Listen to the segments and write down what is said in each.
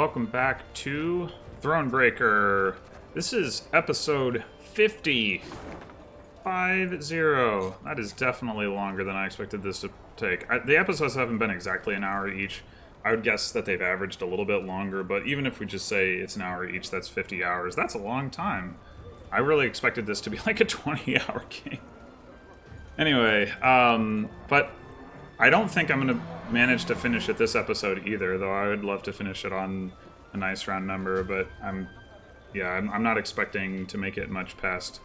welcome back to Thronebreaker. This is episode 50. 50. That is definitely longer than I expected this to take. The episodes haven't been exactly an hour each. I would guess that they've averaged a little bit longer, but even if we just say it's an hour each, that's 50 hours. That's a long time. I really expected this to be like a 20-hour game. Anyway, but I don't think I'm going to manage to finish it this episode either, though I would love to finish it on a nice round number, but I'm not expecting to make it much past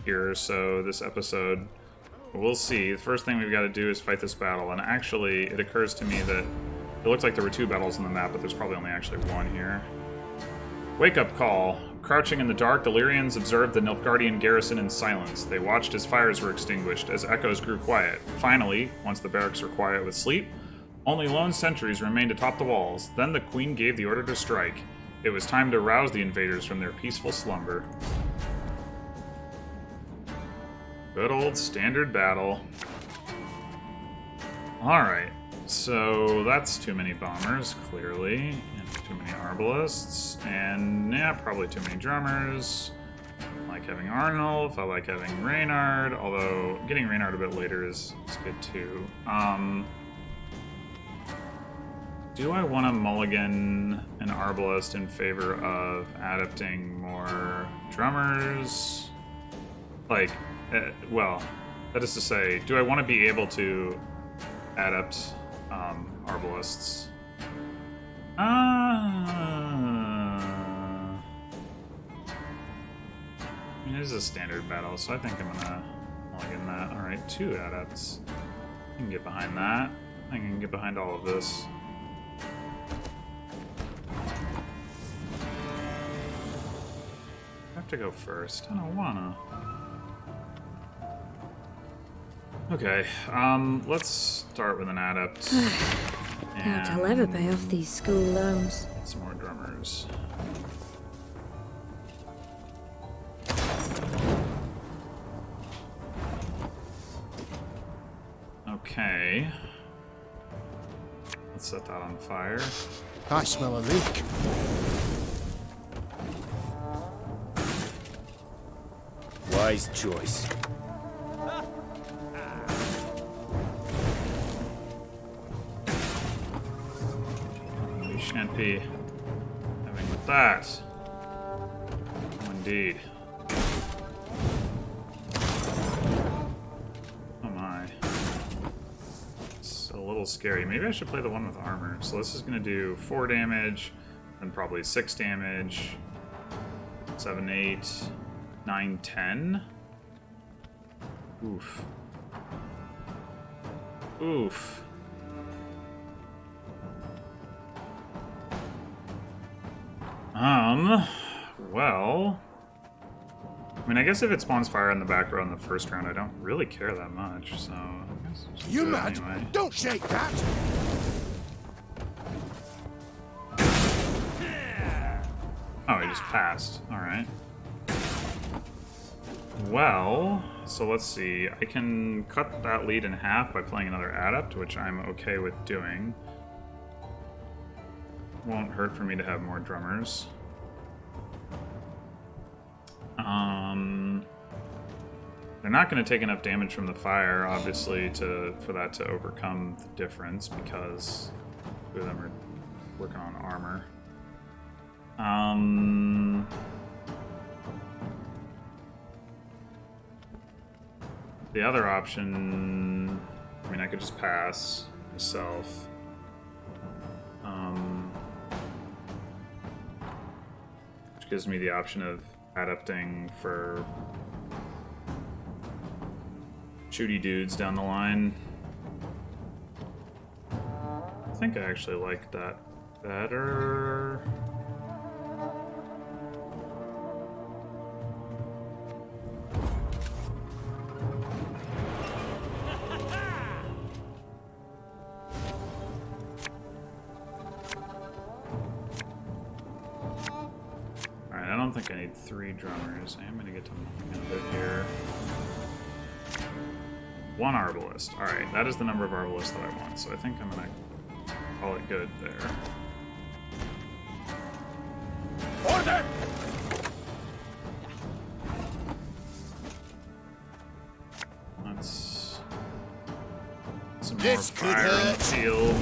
here, so this episode, we'll see. The first thing we've got to do is fight this battle, and actually, it occurs to me that it looks like there were two battles on the map, but there's probably only actually one here. Wake-up call. Crouching in the dark, the Lyrians observed the Nilfgaardian garrison in silence. They watched as fires were extinguished, as echoes grew quiet. Finally, once the barracks were quiet with sleep, only lone sentries remained atop the walls. Then the queen gave the order to strike. It was time to rouse the invaders from their peaceful slumber. Good old standard battle. Alright, so that's too many bombers, clearly. And too many arbalists. And, yeah, probably too many drummers. I like having Arnulf, I like having Reynard, although getting Reynard a bit later is good too. Do I want to mulligan an arbalist in favor of adapting more drummers? Like, well, that is to say, do I want to be able to adapt arbalists? I mean, it is a standard battle, so I think I'm gonna mulligan that. Alright, 2 adapts. I can get behind that. I can get behind all of this. I have to go first. I don't wanna. Okay, let's start with an adept. Doubt I'll ever pay off these school loans. Some more drummers. Okay. Let's set that on fire. I smell a leak. Wise choice. We shan't be having with that. Oh, indeed. Oh my. It's a little scary. Maybe I should play the one with armor. So this is going to do 4 damage, and probably 6 damage. 7, 8, 9, 10. Oof. Oof. Well... I mean, I guess if it spawns fire in the back row in the first round, I don't really care that much, so... I guess just You do it mad? anyway. Don't shake that! Oh, he just passed. Alright. Well, so let's see. I can cut that lead in half by playing another adept, which I'm okay with doing. Won't hurt for me to have more drummers. They're not going to take enough damage from the fire, obviously, for that to overcome the difference, because 2 of them are working on armor. The other option, I mean, I could just pass myself. Which gives me the option of adapting for shooty dudes down the line. I think I actually like that better. Alright, I don't think I need 3 drummers. I am going to get to mulligan a bit here. 1 arbalist. Alright, that is the number of arbalists that I want, so I think I'm going to call it good there. Let's some more This could fire on the hurt. field.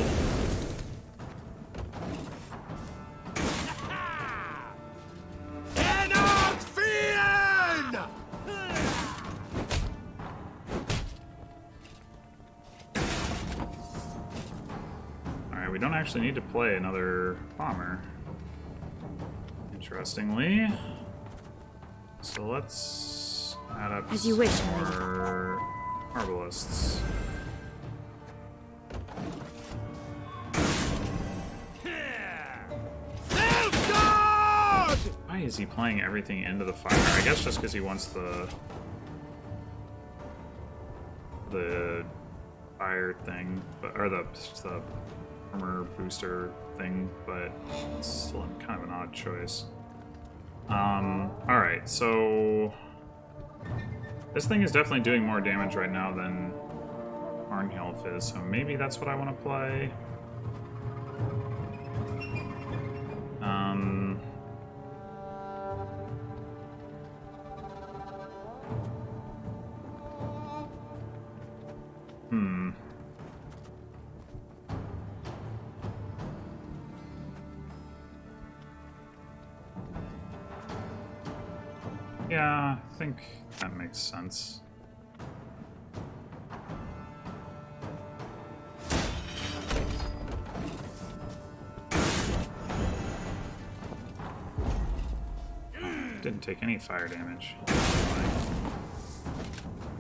Alright, we don't actually need to play another bomber. Interestingly. So let's add up As you wish, some more arbalists. Why is he playing everything into the fire? I guess just because he wants the fire thing, but or the armor booster thing, but it's still kind of an odd choice. All right, so this thing is definitely doing more damage right now than Arnhilf is, so maybe that's what I want to play. Yeah, I think that makes sense. Didn't take any fire damage.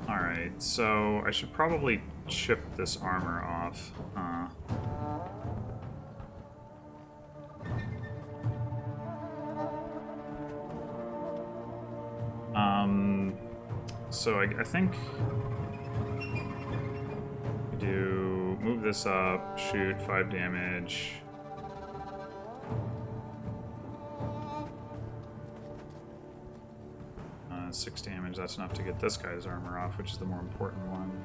Alright, so I should probably chip this armor off. So I think we do move this up, shoot 5 damage. Uh, 6 damage, that's enough to get this guy's armor off, which is the more important one.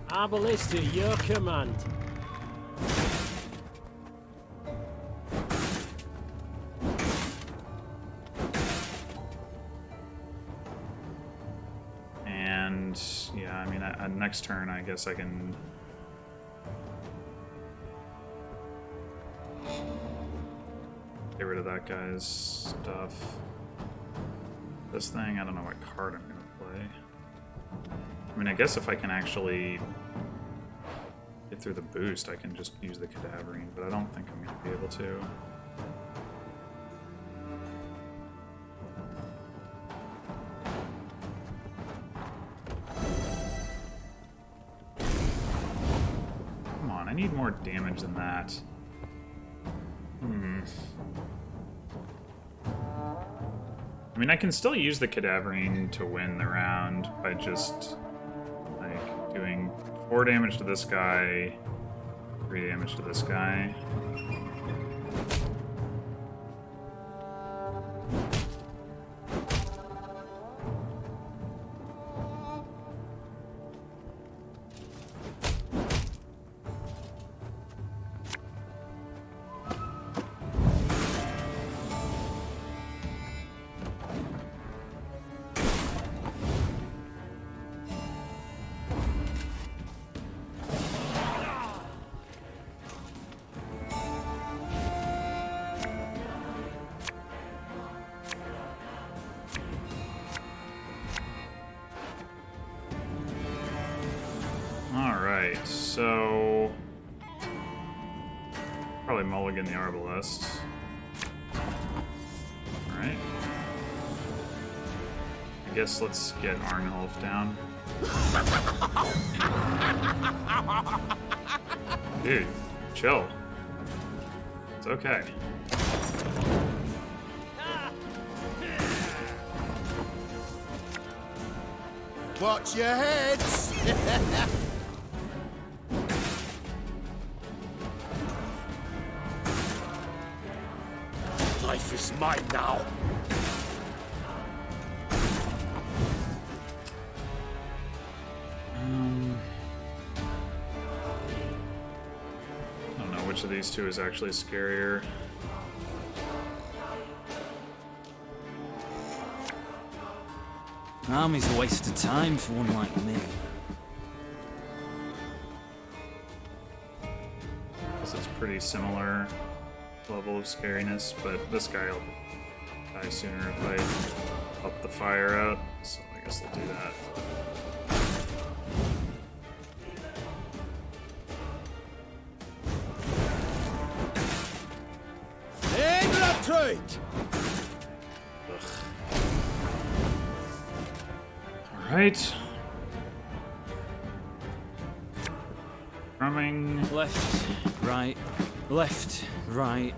Arbalist to your command. And yeah, I mean, next turn, I guess I can get rid of that guy's stuff. This thing, I don't know what card I'm gonna play. I mean, I guess if I can actually get through the boost, I can just use the Cadaverine, but I don't think I'm gonna be able to. Come on, I need more damage than that. I mean, I can still use the Cadaverine to win the round by just, like, doing 4 damage to this guy, 3 damage to this guy. Alright, so probably mulligan the Arbalest. Alright. I guess let's get Arnulf down. Dude, chill. It's okay. Watch your heads! Life is mine now. I don't know which which of these two is actually scarier. Army's a waste of time for one like me. Guess it's pretty similar level of scariness, but this guy will die sooner if I help the fire out, so I guess I'll do that. Alright. Drumming. Left, right, left, right.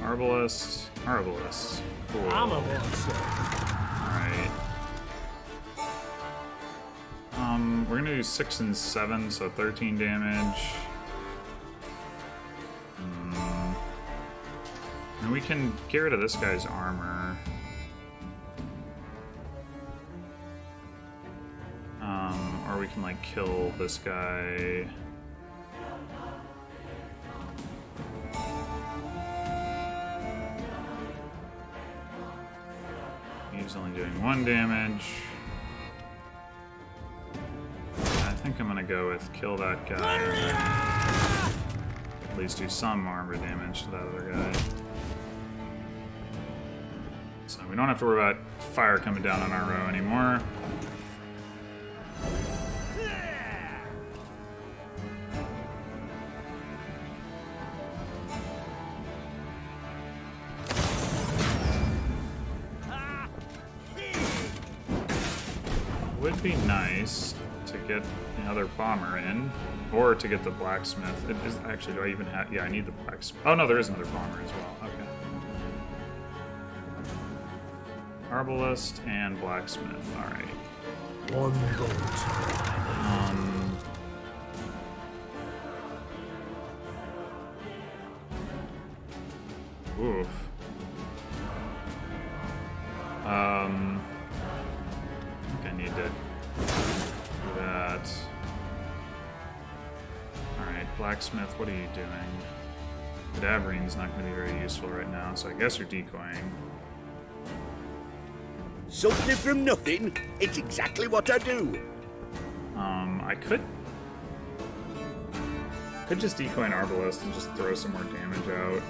Arbalest. Arbalest. Cool. I'm a monster. Alright. We're gonna do 6 and 7, so 13 damage. And we can get rid of this guy's armor. Or we can, like, kill this guy. He's only doing 1 damage. I think I'm gonna go with kill that guy and then at least do some armor damage to that other guy. So we don't have to worry about fire coming down on our row anymore. Would be nice to get the other bomber in, or to get the blacksmith. It is actually, do I even have? Yeah, I need the blacksmith. Oh no, there is another bomber as well. Okay. Arbalest and blacksmith. All right. One bolt. Oof. I think I need to do that. Alright, blacksmith, what are you doing? Cadaverine's not going to be very useful right now, so I guess you're decoying. Something from nothing. It's exactly what I do. I could just decoy an Arbalest and just throw some more damage out.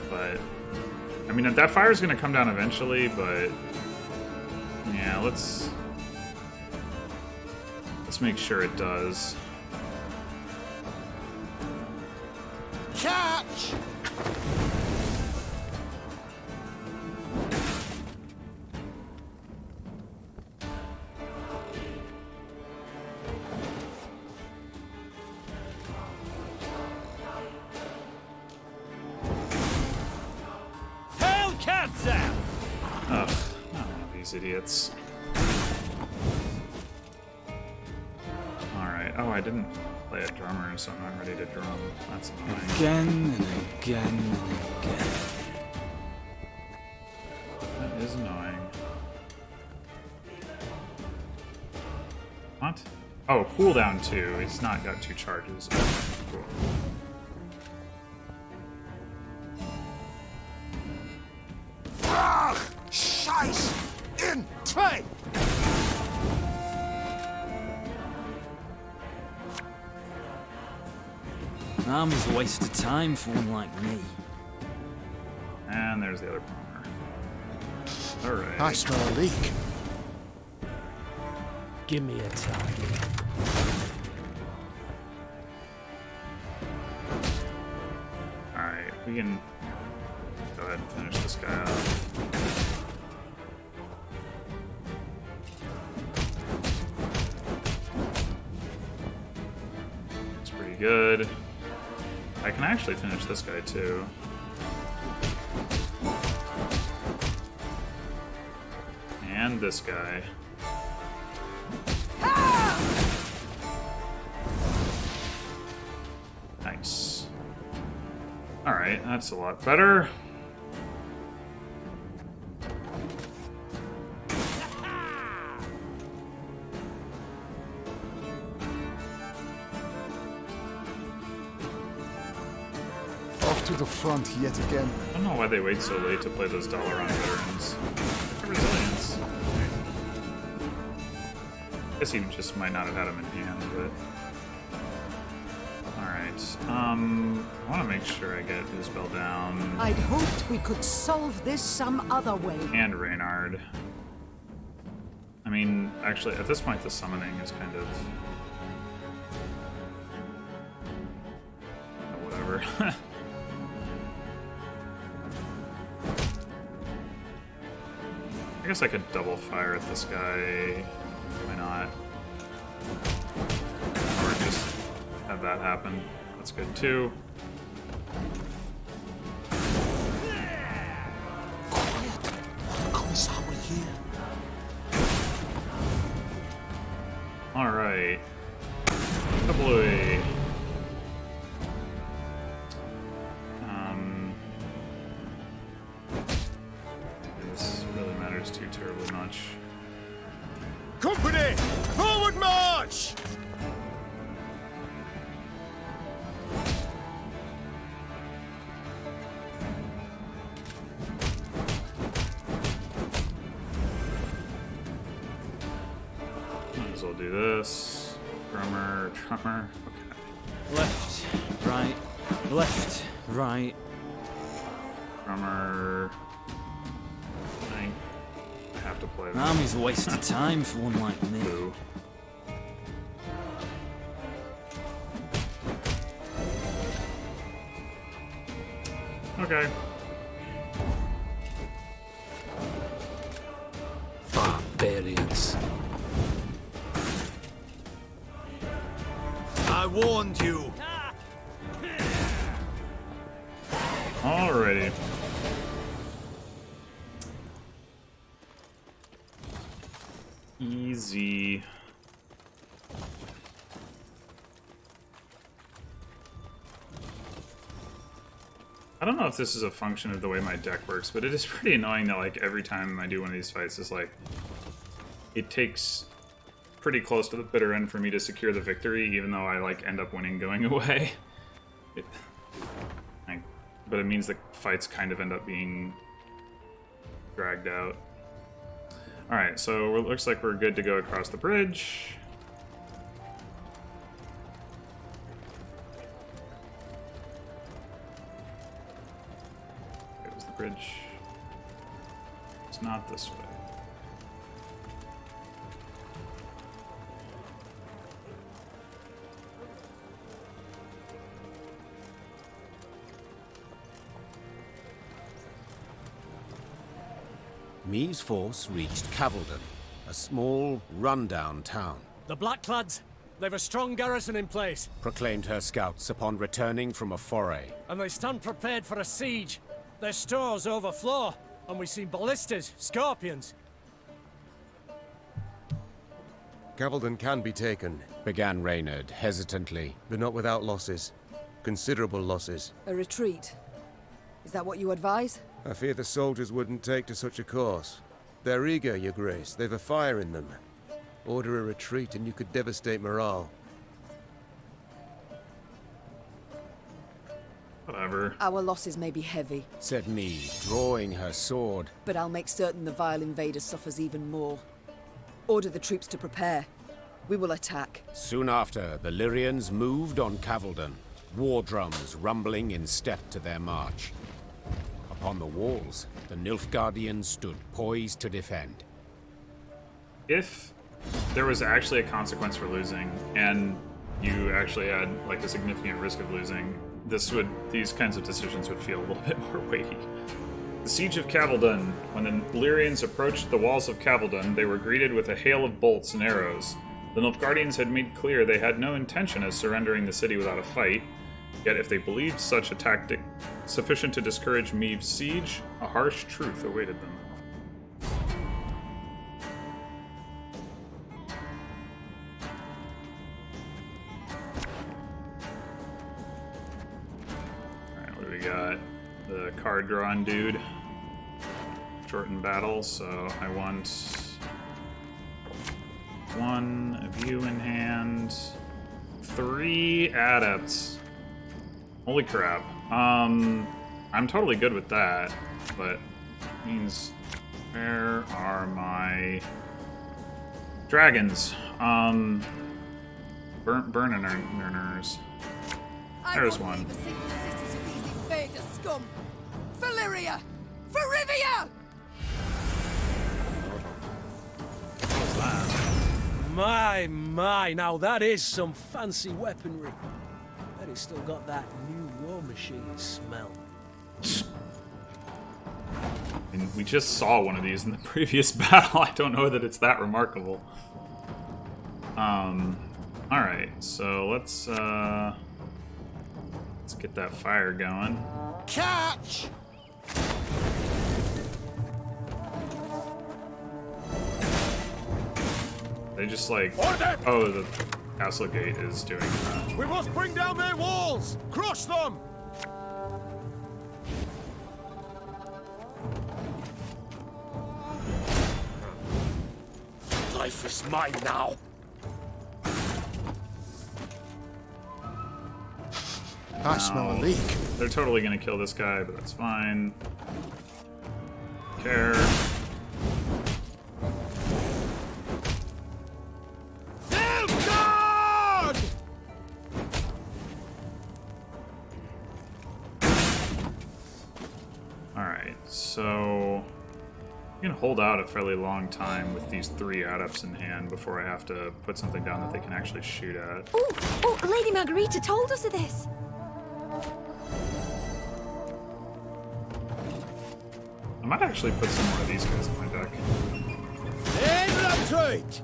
But I mean, that fire's gonna come down eventually, but yeah, let's make sure it does. Catch! Ugh, not one of these idiots. Alright, oh, I didn't play a drummer, so I'm not ready to drum. That's annoying. Again and again and again. That is annoying. What? Oh, cooldown 2. He's not got 2 charges. Cool. Scheiß in Trade! An army's a waste of time for one like me. And there's the other bomber. Alright. I smell a leak. Give me a target. Alright, we can go ahead and finish this guy off. It's pretty good. I can actually finish this guy too. And this guy. Nice. Alright, that's a lot better. to the front yet again. I don't know why they wait so late to play those Dalaran veterans. Their resilience. I guess he just might not have had them in hand, but... Alright, I want to make sure I get Isabel down. I'd hoped we could solve this some other way. And Reynard. I mean, actually, at this point, the summoning is kind of... whatever. I guess I could double fire at this guy. Why not? Or just have that happen. That's good too. Commissar, we're here. Alright. Kablooey. This really matters too terribly much. Company! Forward march! Might as well do this. Drummer. Okay. Left, right, left, right. Drummer. I have to play An that. army's a waste of time for one like me. Boo. Okay. Barbarians. I warned you. Alrighty. Easy. I don't know if this is a function of the way my deck works, but it is pretty annoying that like every time I do one of these fights, it's like it takes pretty close to the bitter end for me to secure the victory, even though I like end up winning going away. But it means the fights kind of end up being dragged out. Alright, so it looks like we're good to go across the bridge. It was the bridge. It's not this way. Mee's force reached Cavaldon, a small, run-down town, The Blackclads, they've a strong garrison in place, proclaimed her scouts upon returning from a foray. and they stand prepared for a siege. Their stores overflow, and we see ballistas, scorpions. Cavaldon can be taken, Began Reynard hesitantly. but not without losses. Considerable losses. A retreat. Is that what you advise? I fear the soldiers wouldn't take to such a course. They're eager, Your Grace. They've a fire in them. Order a retreat and you could devastate morale. Whatever. Our losses may be heavy, Said Mee, drawing her sword. but I'll make certain the vile invader suffers even more. Order the troops to prepare. We will attack. Soon after, the Lyrians moved on Cavaldon, war drums rumbling in step to their march. Upon the walls, the Nilfgaardians stood poised to defend. If there was actually a consequence for losing, and you actually had like a significant risk of losing, these kinds of decisions would feel a little bit more weighty. The Siege of Cavaldon. When the Lyrians approached the walls of Cavaldon, they were greeted with a hail of bolts and arrows. The Nilfgaardians had made clear they had no intention of surrendering the city without a fight, yet if they believed such a tactic sufficient to discourage Meade's siege, a harsh truth awaited them. Alright, what do we got? The card drawn dude. Shorten battle, so I want one of you in hand. 3 adepts. Holy crap. I'm totally good with that, but it means where are my dragons? Burners. There's one. The cities of these invader scum. For Lyria! For Rivia! My, now that is some fancy weaponry. Bet it's still got that new war machine smell. And we just saw one of these in the previous battle. I don't know that it's that remarkable. Alright, so let's get that fire going. Catch! They just like... Oh, the castle gate is doing that. We must bring down their walls! Crush them! Life is mine now. I smell a leak. They're totally gonna kill this guy, but that's fine. Care. Alright, so I'm gonna hold out a fairly long time with these 3 adepts in hand before I have to put something down that they can actually shoot at. Oh, Lady Margarita told us of this. I might actually put some more of these guys in my deck. Retreat!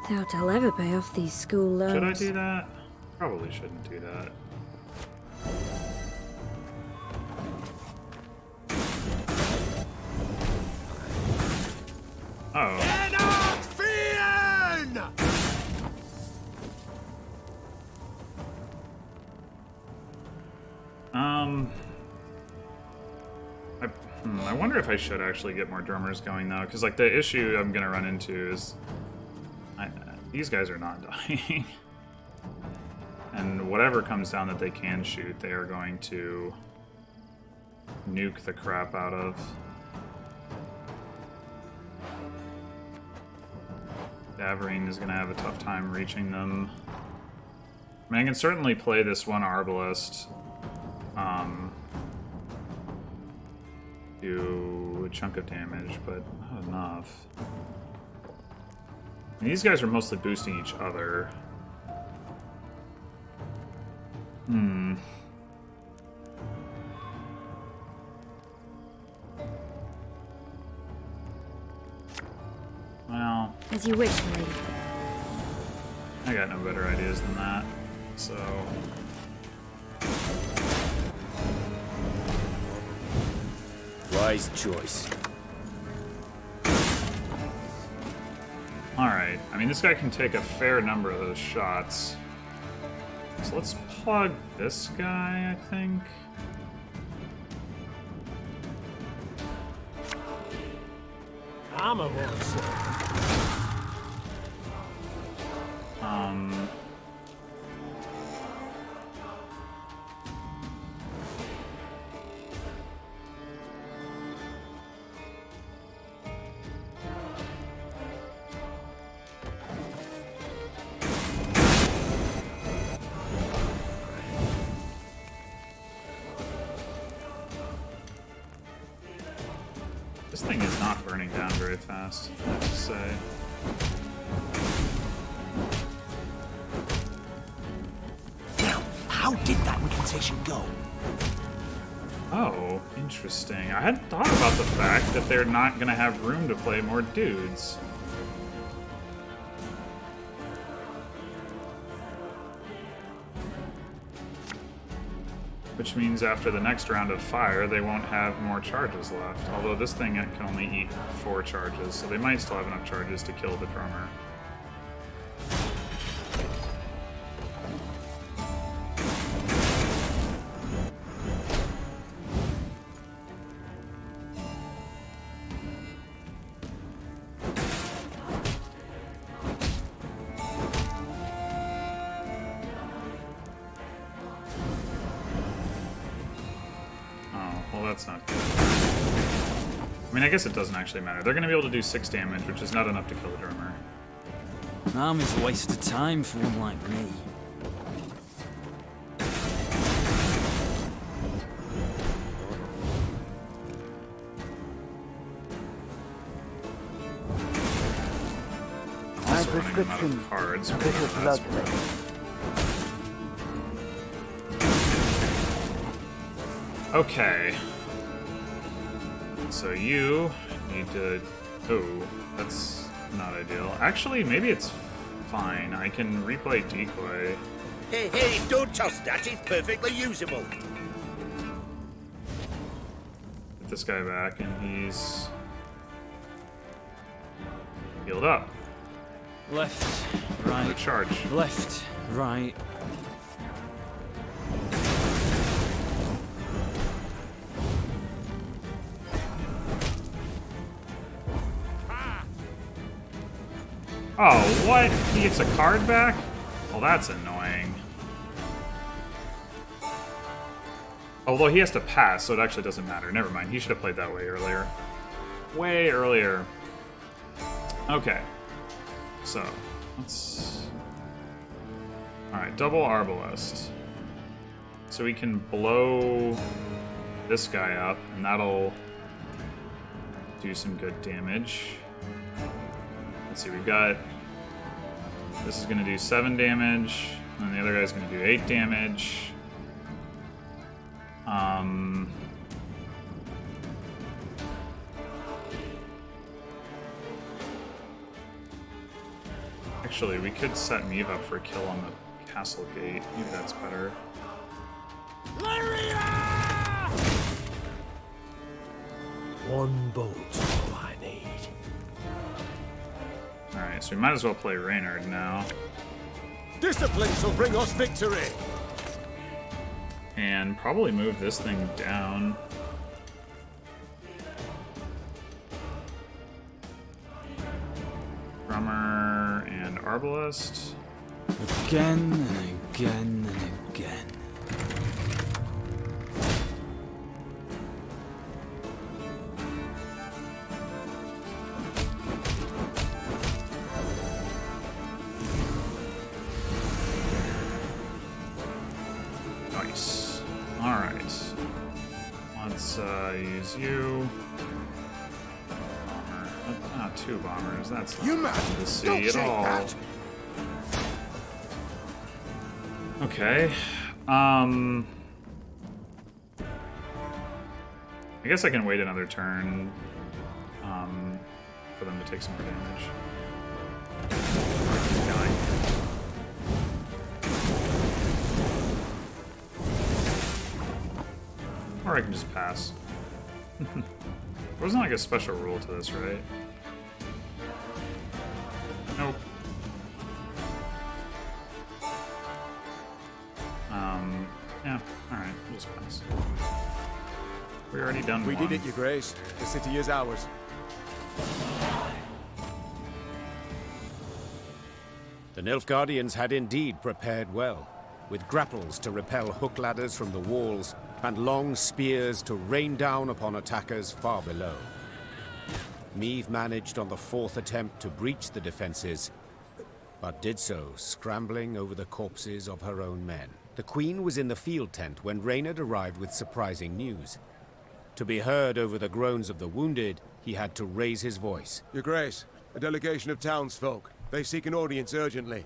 Doubt I'll ever pay off these school loans. Should I do that? Probably shouldn't do that. Oh. I wonder if I should actually get more drummers going though, because like the issue I'm gonna run into is these guys are not dying, and whatever comes down that they can shoot, they are going to nuke the crap out of. Daverine is gonna have a tough time reaching them. I mean, I can certainly play this one Arbalest. Do a chunk of damage, but not enough. And these guys are mostly boosting each other. Well, As you wish, lady. I got no better ideas than that, so... Wise choice. Alright, I mean, this guy can take a fair number of those shots. So let's plug this guy, I think. I'm a one, sir. This thing is not burning down very fast, I have to say. Now, how did that incantation go? Oh, interesting. I hadn't thought about the fact that they're not going to have room to play more dudes. Which means after the next round of fire, they won't have more charges left. Although this thing can only eat 4 charges, so they might still have enough charges to kill the drummer. that's not good. I mean, I guess it doesn't actually matter. They're going to be able to do 6 damage, which is not enough to kill a drummer. An army's a waste of time for one like me. I'm also running out of cards. That's okay. So you need to... Oh, that's not ideal. Actually, maybe it's fine. I can replay Decoy. Hey, don't toss that. It's perfectly usable. Get this guy back, and he's... healed up. Left, Another right, charge. left, right. Oh, what? He gets a card back? Well, that's annoying. Although he has to pass, so it actually doesn't matter. Never mind. He should have played that way earlier. Way earlier. Okay. So, let's... Alright, double Arbalest. So we can blow this guy up, and that'll do some good damage. Let's see, we've got... This is going to do 7 damage, and the other guy's going to do 8 damage. Actually, we could set Meve up for a kill on the castle gate. Maybe that's better. Lyria! One bolt all I need. Alright, so we might as well play Reynard now. Discipline shall bring us victory! And probably move this thing down. Drummer and Arbalest. Again and again and again. Nice. Alright. Let's use you. Bomber. Ah, 2 bombers. That's You not mad? to see Don't at say all. that. Okay. I guess I can wait another turn for them to take some more damage. Keep going. Or I can just pass. There wasn't like a special rule to this, right? Nope. Yeah, alright, we'll just pass. We're already done We one. did it, Your Grace. The city is ours. The Nilfgaardians had indeed prepared well, with grapples to repel hook ladders from the walls and long spears to rain down upon attackers far below. Meve managed on the 4th attempt to breach the defenses, but did so scrambling over the corpses of her own men. The Queen was in the field tent when Reynard arrived with surprising news. To be heard over the groans of the wounded, he had to raise his voice. Your Grace, a delegation of townsfolk. They seek an audience urgently.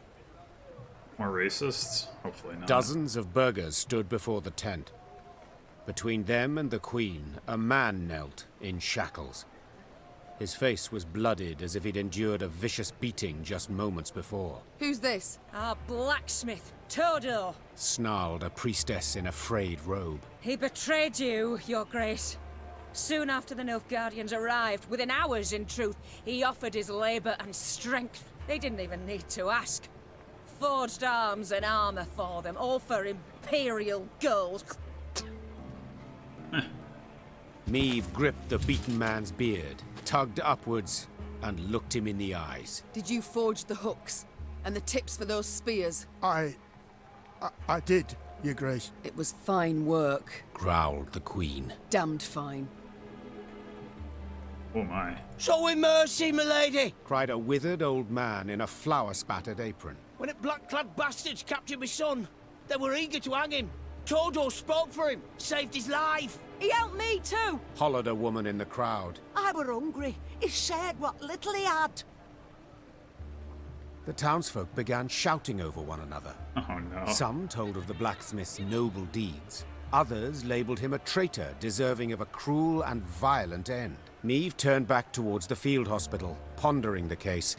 More racists? Hopefully not. Dozens of burghers stood before the tent. Between them and the Queen, a man knelt in shackles. His face was blooded as if he'd endured a vicious beating just moments before. Who's this? Our blacksmith, Todo. Snarled a priestess in a frayed robe. He betrayed you, Your Grace. Soon after the Nilfgaardians arrived, within hours in truth, he offered his labor and strength. They didn't even need to ask. Forged arms and armor for them, all for imperial gold. Meve gripped the beaten man's beard, tugged upwards, and looked him in the eyes. Did you forge the hooks and the tips for those spears? I did. Your Grace. It was fine work. growled the Queen. Damned fine. Oh my. Show him mercy, milady! Cried a withered old man in a flour-spattered apron. When the black-clad bastards captured my son, they were eager to hang him. Todor spoke for him, saved his life. He helped me too. Hollered a woman in the crowd. I were hungry. He shared what little he had. The townsfolk began shouting over one another. Oh no. Some told of the blacksmith's noble deeds. Others labelled him a traitor deserving of a cruel and violent end. Neve turned back towards the field hospital, pondering the case.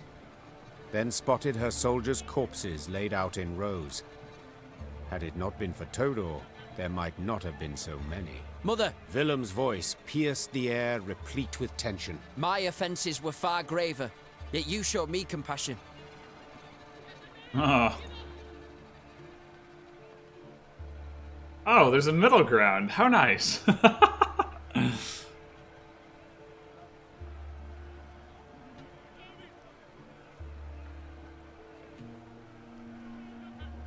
Then spotted her soldiers' corpses laid out in rows. Had it not been for Todor, there might not have been so many. Mother, Willem's voice pierced the air, replete with tension. my offences were far graver, yet you showed me compassion. Oh. Oh, there's a middle ground. How nice.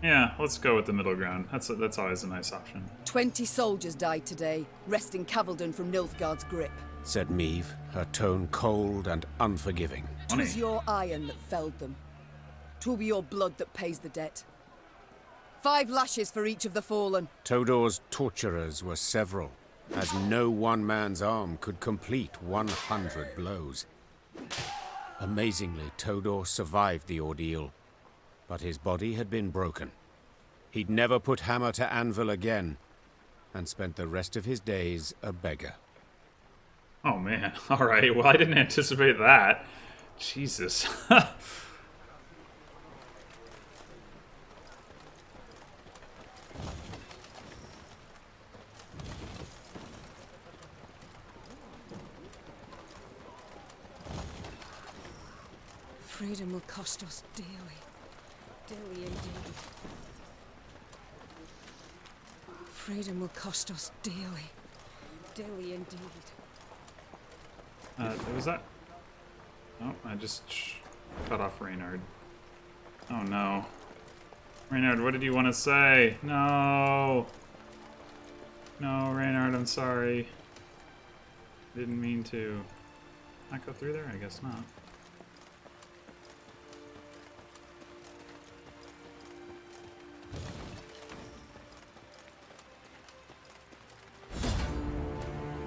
Yeah, let's go with the middle ground. That's always a nice option. 20 soldiers died today, wresting Cavaldon from Nilfgaard's grip. Said Meve, her tone cold and unforgiving. 'Twas your iron that felled them. 'Twill be your blood that pays the debt. 5 lashes for each of the fallen. Todor's torturers were several, as no one man's arm could complete 100 blows. Amazingly, Todor survived the ordeal, but his body had been broken. He'd never put hammer to anvil again, and spent the rest of his days a beggar. Oh man, alright, well I didn't anticipate that. Jesus. Freedom will cost us dearly. Dearly indeed. Freedom will cost us dearly. Dearly indeed. Was that... Oh, I just cut off Reynard. Oh no. Reynard, what did you want to say? No! No, Reynard, I'm sorry. Didn't mean to. Not go through there? I guess not.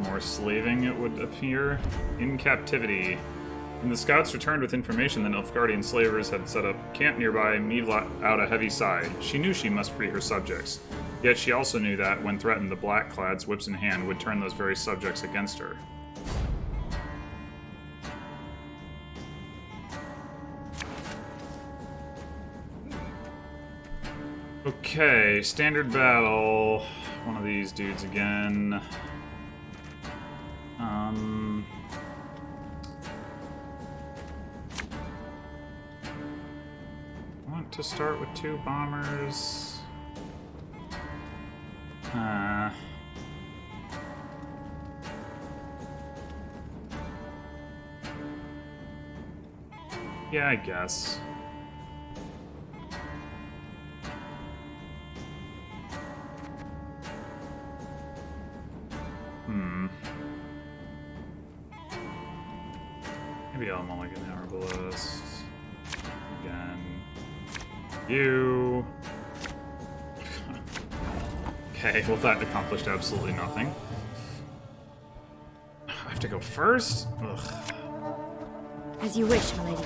More slaving, it would appear. In captivity. When the scouts returned with information that Nilfgaardian slavers had set up camp nearby, Meve let out a heavy sigh. She knew she must free her subjects. Yet she also knew that, when threatened, the Blackclads, whips in hand, would turn those very subjects against her. Okay, standard battle. One of these dudes again. I want to start with 2 bombers. Yeah, I guess. Maybe I'll mulligan Arbalest. Again. You. Okay, well that accomplished absolutely nothing. I have to go first? Ugh. As you wish, my lady.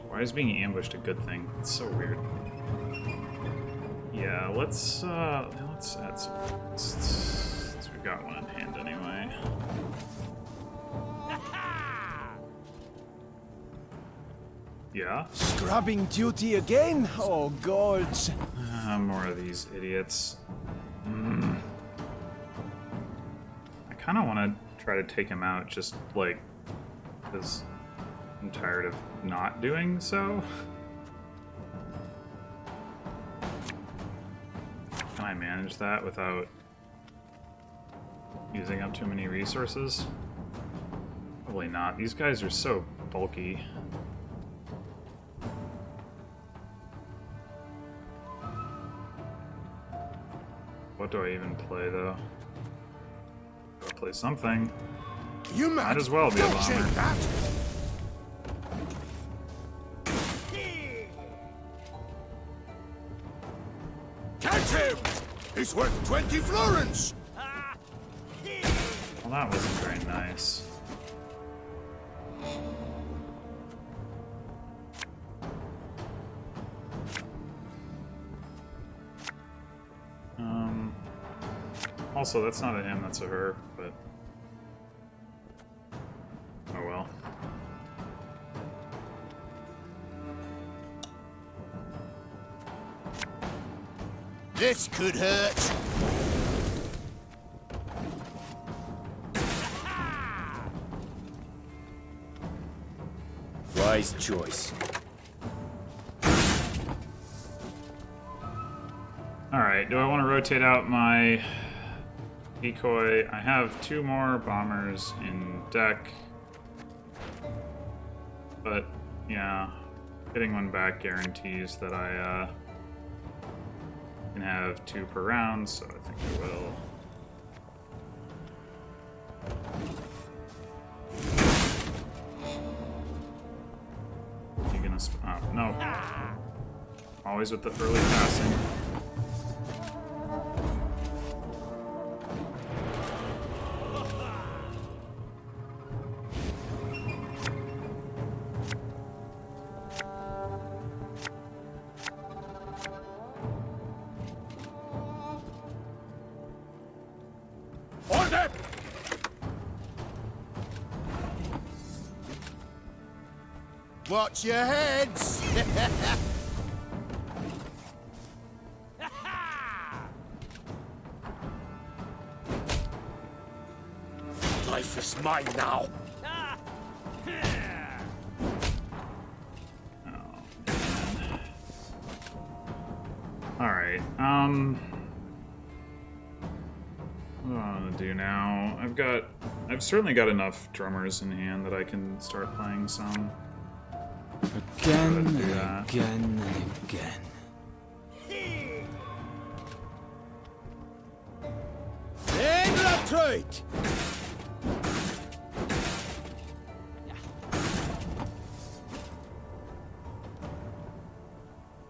Why is being ambushed a good thing? It's so weird. Yeah, let's add some. Since we've got one in hand anyway. Yeah? Scrubbing duty again? Oh, gods. More of these idiots. I kind of want to try to take him out just, like, because I'm tired of not doing so. Can I manage that without using up too many resources? Probably not. These guys are so bulky. What do I even play, though? Gotta play something. You mad? Might as well be a Don't bomber. shake that. Catch him! He's worth 20 florins! Well, that wasn't very nice. Also, that's not a him, that's a her, but... Oh well. This could hurt. Wise choice. Alright, do I want to rotate out my decoy? I have 2 more bombers in deck. But, yeah, getting one back guarantees that I can have 2 per round, so I think I will. You gonna oh, no. Always with the early passing. Order! Watch your heads! Life is mine now. Alright, what do I want to do now? I've certainly got enough drummers in hand that I can start playing some. Again and again and again. Trade!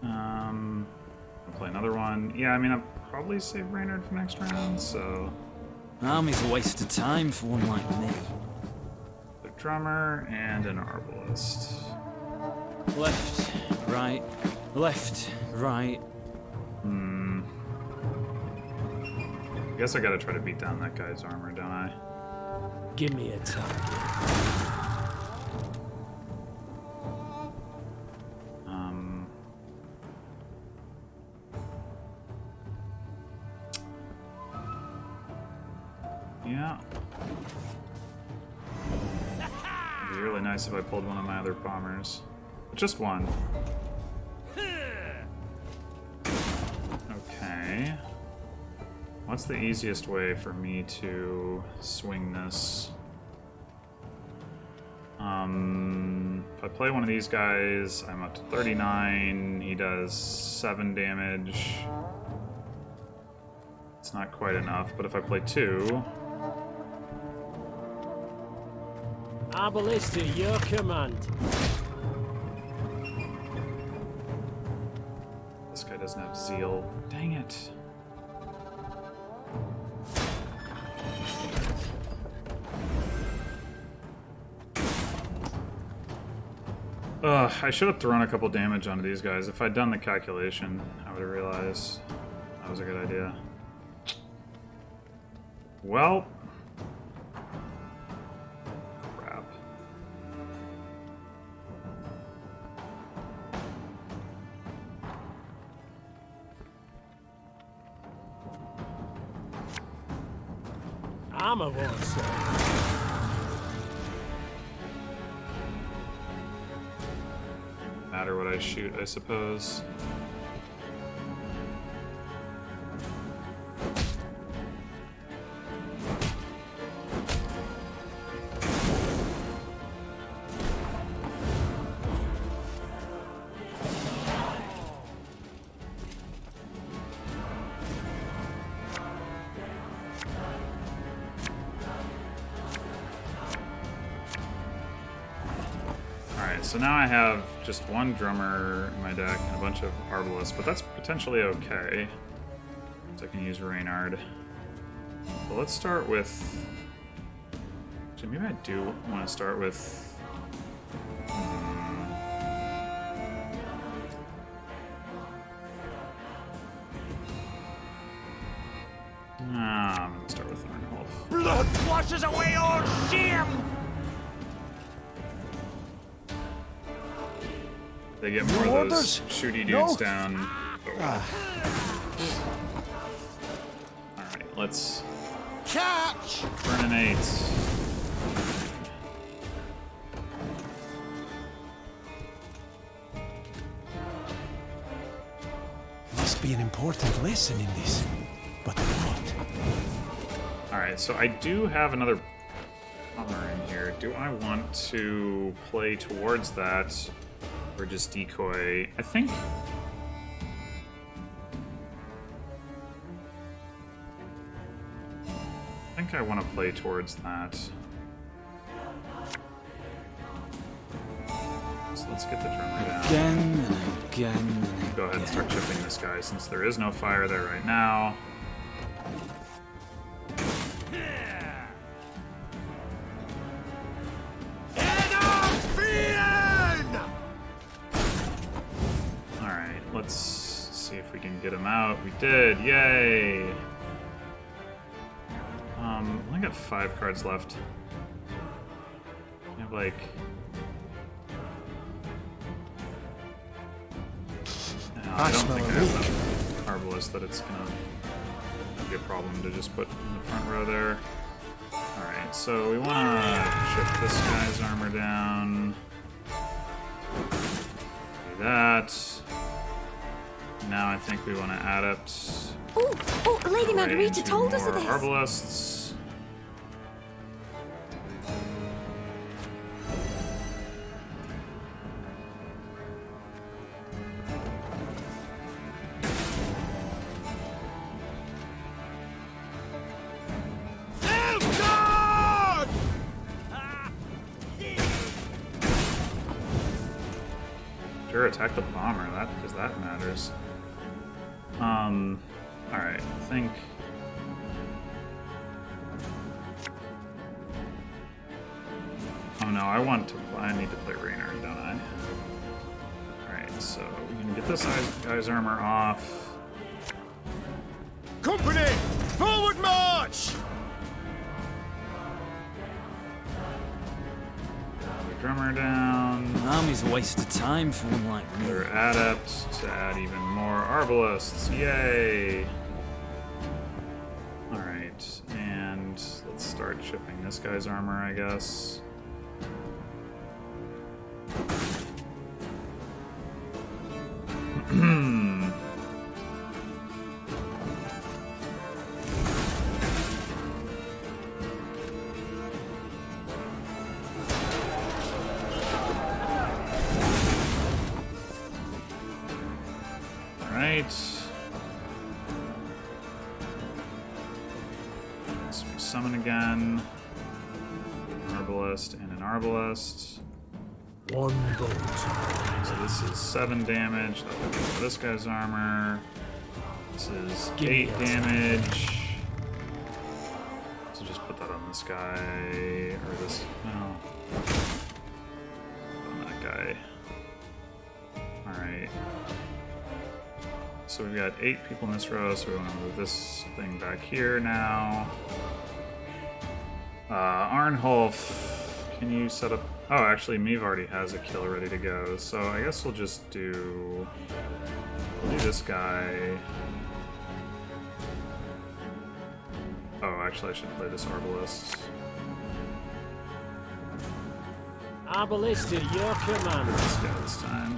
I'll play another one. Yeah, I mean, I'll probably save Reynard for next round, so... Army's a waste of time for one like me. A drummer and an arbalist. Left, right, left, right. I guess I gotta try to beat down that guy's armor, don't I? Give me a target. Yeah. It'd be really nice if I pulled one of my other bombers. Just one. Okay. What's the easiest way for me to swing this? If I play one of these guys, I'm up to 39. He does 7 damage. It's not quite enough, but if I play 2... Arbalist at your command. This guy doesn't have zeal. Dang it. I should have thrown a couple damage onto these guys. If I'd done the calculation, I would have realized that was a good idea. Well... crap. Armor won't save. Matter what I shoot, I suppose. so now I have just one drummer in my deck and a bunch of arbalists, but that's potentially okay. So I can use Reynard. But let's start with... Actually, maybe I do want to start with... I'm gonna start with Arnholf. Blood washes away all shame! They get more of those shooty dudes down. Alright, let's catch! Burninate. Must be an important lesson in this. But what? Alright, so I do have another bomber in here. Do I want to play towards that or just decoy? I think I want to play towards that. So let's get the drummer down. Again and again and again. Go ahead and start chipping this guy since there is no fire there right now. Alright, let's see if we can get him out. We did, yay! I only got 5 cards left. I have like... No, I don't think I have enough Arbalist that it's gonna be a problem to just put in the front row there. Alright, so we wanna chip this guy's armor down. Do that. Now I think we want to adapt. Oh, Lady Margarita told us of this. Arbalists. Sure, attack the bomber, because that matters. Alright, I think... Oh no, I need to play Reynard, don't I? Alright, so we can get this guy's armor off. Company! Forward march! Drummer down. An army's a waste of time for one like me. They're adept to add even more arbalists. Yay! Alright, and let's start chipping this guy's armor, I guess. Let's summon again. An Arbalist and an Arbalist. One bolt. So this is 7 damage. That would be for this guy's armor. This is 8 damage. So just put that on this guy. Or this. No. On that guy. Alright. So we've got 8 people in this row, so we want to move this thing back here now. Arnholf, can you set up... Oh, actually, Meave already has a kill ready to go, so I guess we'll just do... We'll do this guy. Oh, actually, I should play this Arbalist. Arbalist at your command. This guy this time.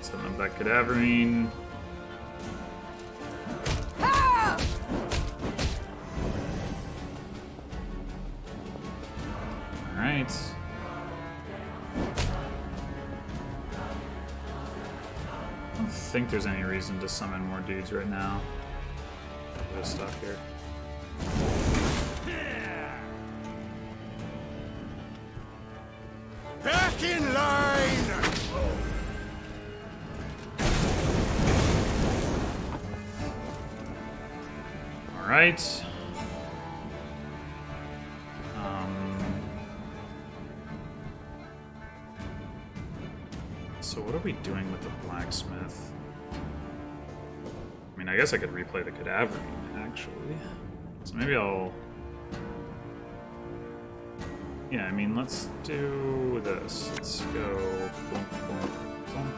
Send them back Cadaverine. Alright. I don't think there's any reason to summon more dudes right now. I'll just stop here. Back in line! All right. So what are we doing with the blacksmith? I mean, I guess I could replay the cadaver, actually. So maybe I'll... Yeah, I mean, let's do this. Let's go... Boom, boom, boom.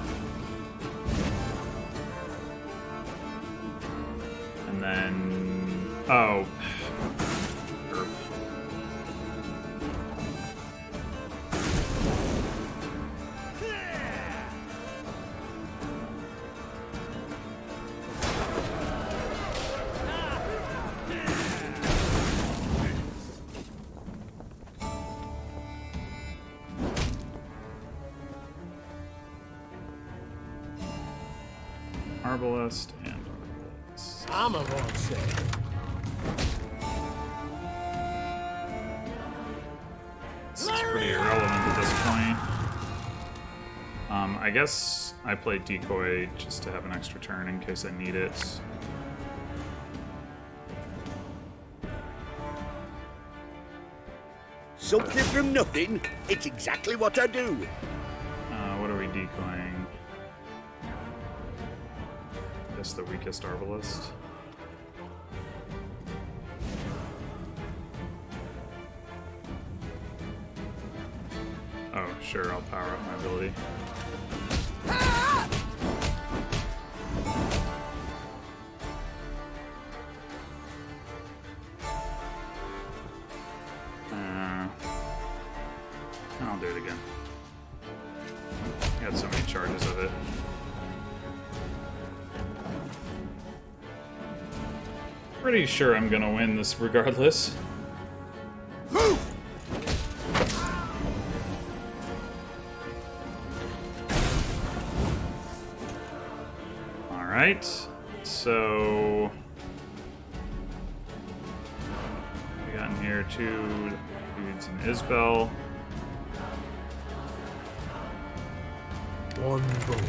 And then... Oh. Herb. Arbalest and Arbalest. I'm a monster. This is pretty irrelevant at this point. I guess I played Decoy just to have an extra turn in case I need it. Something from nothing. It's exactly what I do. What are we decoying? Just the weakest Arbalest. Oh, sure, I'll power up my ability. I'll do it again. I got so many charges of it. Pretty sure I'm gonna win this regardless. Move! Alright, so we got in here two dudes in Isbel. One bolt.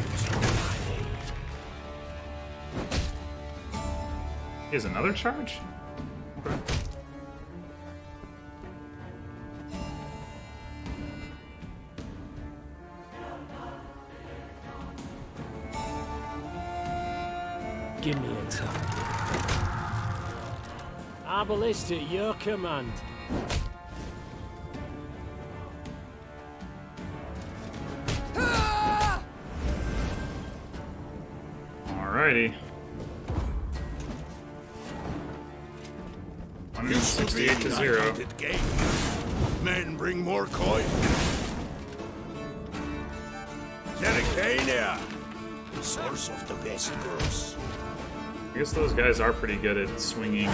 He has another charge? Okay. Give me a target. Arbalest at your command. Alrighty. 168 to 0. Men bring more coin. Zericania, source of the best girls. I guess those guys are pretty good at swinging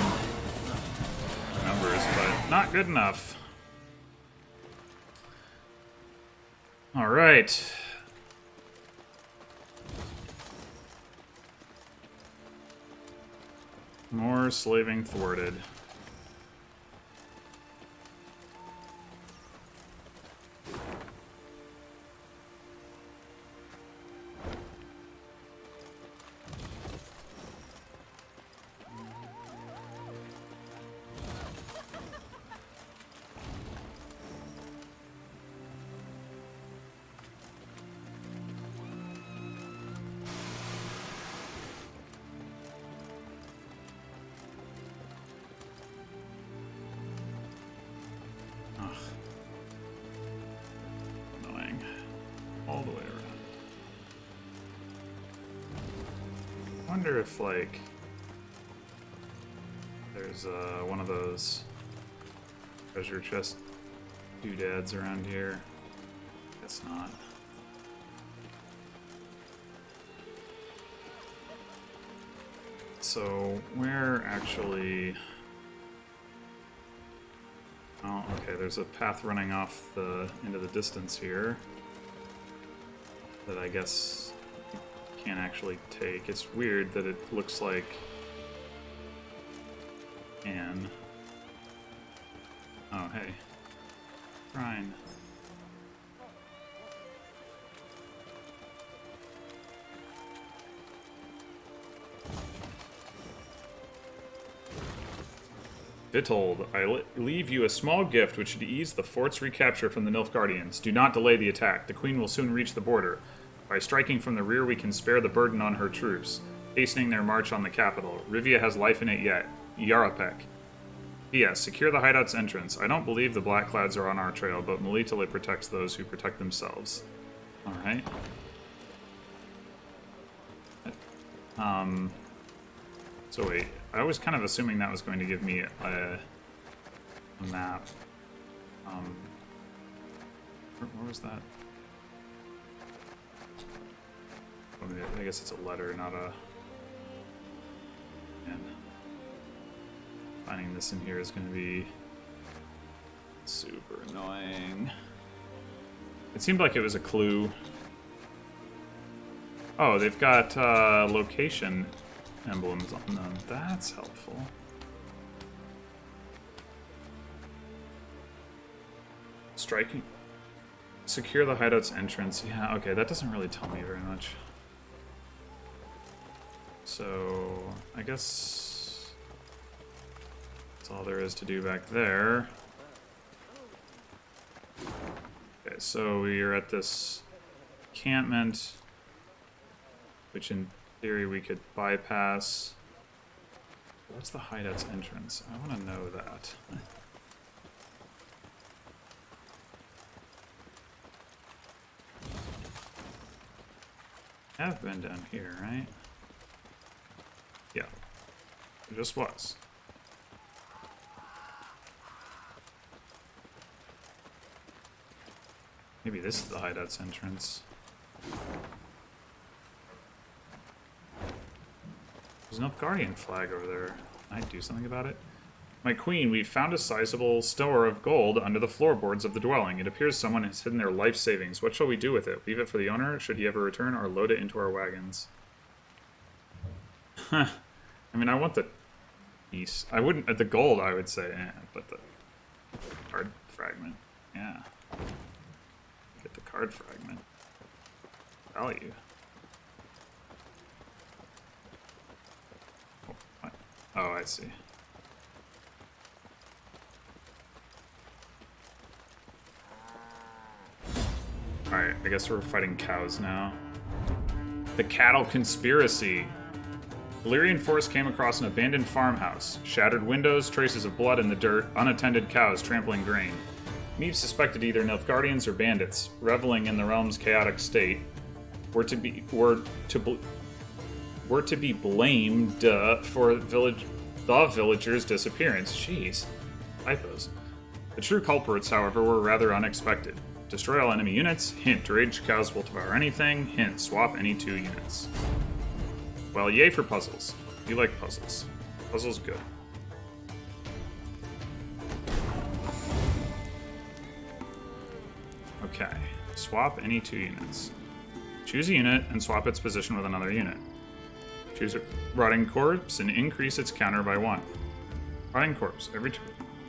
numbers, but not good enough. Alright. More slaving thwarted. All the way around. Wonder if, like, there's one of those treasure chest doodads around here. Guess not. So, where actually... Oh, okay, there's a path running off into the distance here that I guess you can't actually take. It's weird that it looks like an... Oh, hey. Shrine. Vitold, I leave you a small gift which should ease the fort's recapture from the Nilfgaardians. Do not delay the attack. The Queen will soon reach the border. By striking from the rear, we can spare the burden on her troops, hastening their march on the capital. Rivia has life in it yet. Yarapek. P.S. Secure the hideout's entrance. I don't believe the Black Clouds are on our trail, but Melitele protects those who protect themselves. Alright. So wait, I was kind of assuming that was going to give me a map. Where was that? I guess it's a letter, not a... Man. Finding this in here is going to be super annoying. It seemed like it was a clue. Oh, they've got location emblems on them. That's helpful. Striking. Secure the hideout's entrance. Yeah, okay, that doesn't really tell me very much. So, I guess that's all there is to do back there. Okay, so we are at this encampment, which in theory we could bypass. What's the hideout's entrance? I want to know that. I've been down here, right? Yeah. It just was. Maybe this is the hideout's entrance. There's an Nilfgaardian flag over there. Can I do something about it? My queen, we found a sizable store of gold under the floorboards of the dwelling. It appears someone has hidden their life savings. What shall we do with it? Leave it for the owner, should he ever return, or load it into our wagons? Huh. I mean, I want the piece. I wouldn't, the gold, I would say, but the card fragment, yeah. Get the card fragment. Value. Oh, what? Oh, I see. Alright, I guess we're fighting cows now. The cattle conspiracy. The Lyrian force came across an abandoned farmhouse. Shattered windows, traces of blood in the dirt, unattended cows trampling grain. Neve suspected either Nilfgaardians or bandits, reveling in the realm's chaotic state, were to be blamed for the villagers' disappearance. Jeez. Typos. The true culprits, however, were rather unexpected. Destroy all enemy units. Hint, raged cows will devour anything. Hint, swap any 2 units. Well, yay for puzzles. You like puzzles. Puzzles good. Okay. Swap any 2 units. Choose a unit and swap its position with another unit. Choose a rotting corpse and increase its counter by 1. Rotting corpse. Every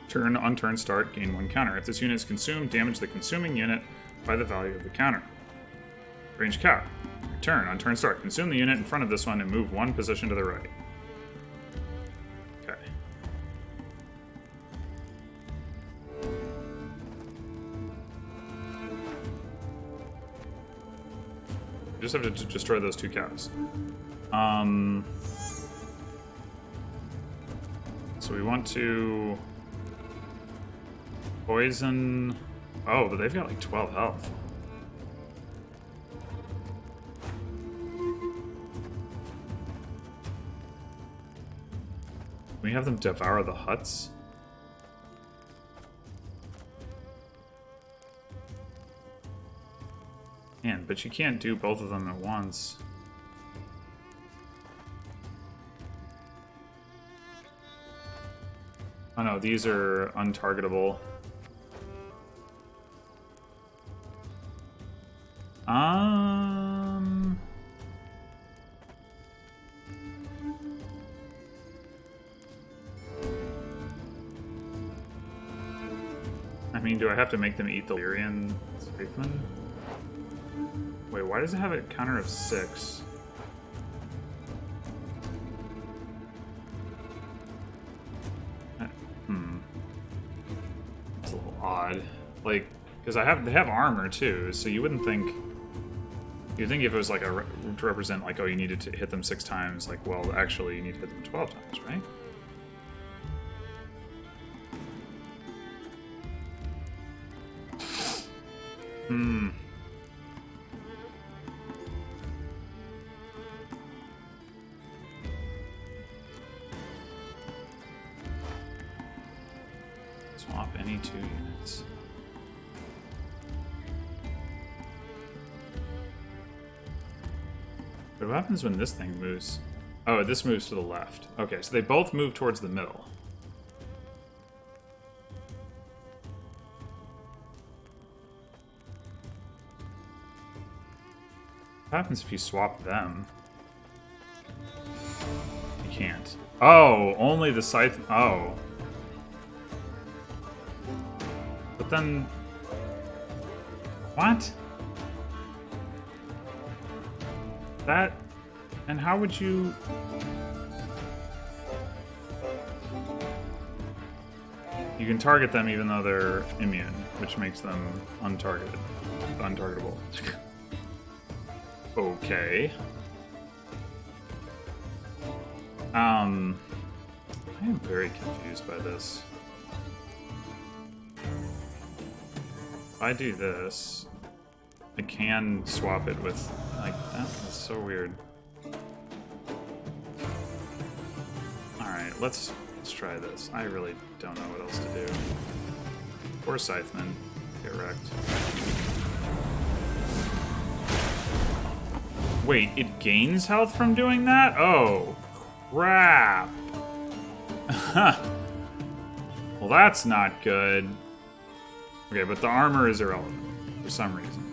turn on turn start, gain 1 counter. If this unit is consumed, damage the consuming unit by the value of the counter. Ranged cow. Return on turn start. Consume the unit in front of this one and move 1 position to the right. Okay. We just have to destroy those 2 cows. So we want to poison. Oh, but they've got like 12 health. We have them devour the huts. Man, but you can't do both of them at once. Oh no, these are untargetable. I mean, do I have to make them eat the Lyrian Strafeman? Wait, why does it have a counter of 6? odd. Like, because they have armor too, so you wouldn't think. You'd think if it was like to represent like, oh, you needed to hit them 6 times, like, well, actually you need to hit them 12 times, right? Swap any 2 units. But what happens when this thing moves? Oh, this moves to the left. Okay, so they both move towards the middle. What happens if you swap them? You can't. Oh, only the scythe. Oh. But then. What? That. And how would you. You can target them even though they're immune, which makes them untargetable. Okay. I am very confused by this. If I do this, I can swap it with, like, that's so weird. Alright, let's try this. I really don't know what else to do. Poor Scytheman. Get wrecked. Wait, it gains health from doing that? Oh, crap. Well, that's not good. Okay, but the armor is irrelevant for some reason.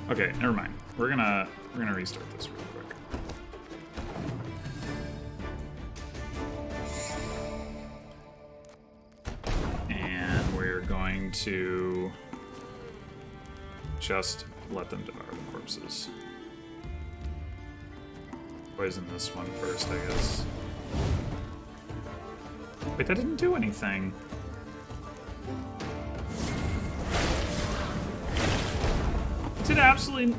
Okay, never mind. We're gonna restart this real quick. And we're going to just let them devour the corpses. Poison this one first, I guess. Wait, that didn't do anything. It did absolutely...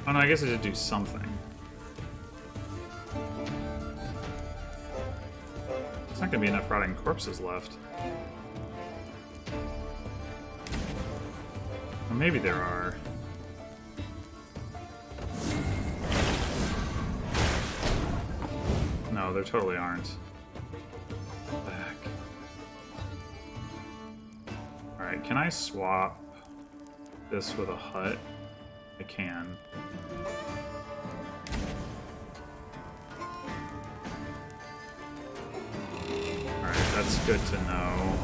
Oh no, I guess it did do something. There's not gonna be enough rotting corpses left. Well, maybe there are. No, there totally aren't. Back. Alright, can I swap this with a hut? I can. Alright, that's good to know.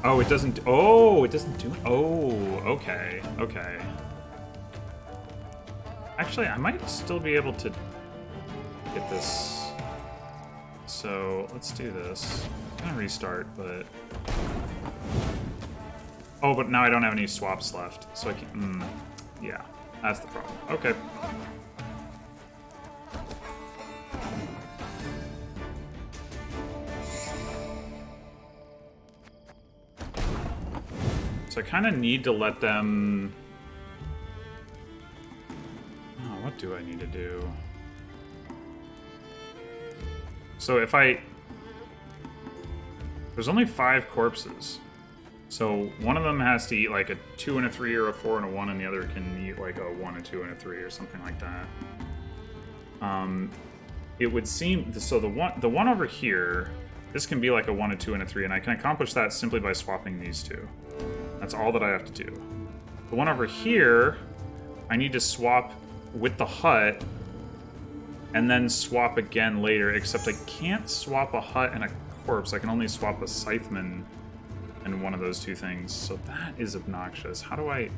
Oh, it doesn't... Oh, it doesn't do... Oh, okay. Okay. Actually, I might still be able to get this. So, let's do this. I'm gonna restart, but... Oh, but now I don't have any swaps left, so I can... yeah, that's the problem. Okay. So I kind of need to let them... Oh, what do I need to do? So if I... There's only 5 corpses. So one of them has to eat like a 2 and a 3 or a 4 and a 1, and the other can eat like a 1, a 2, and a 3 or something like that. It would seem... So the one over here, this can be like a 1, a 2, and a 3, and I can accomplish that simply by swapping these two. That's all that I have to do. The one over here, I need to swap with the hut, and then swap again later, except I can't swap a hut and a corpse. I can only swap a Scytheman and one of those two things. So that is obnoxious. How do I...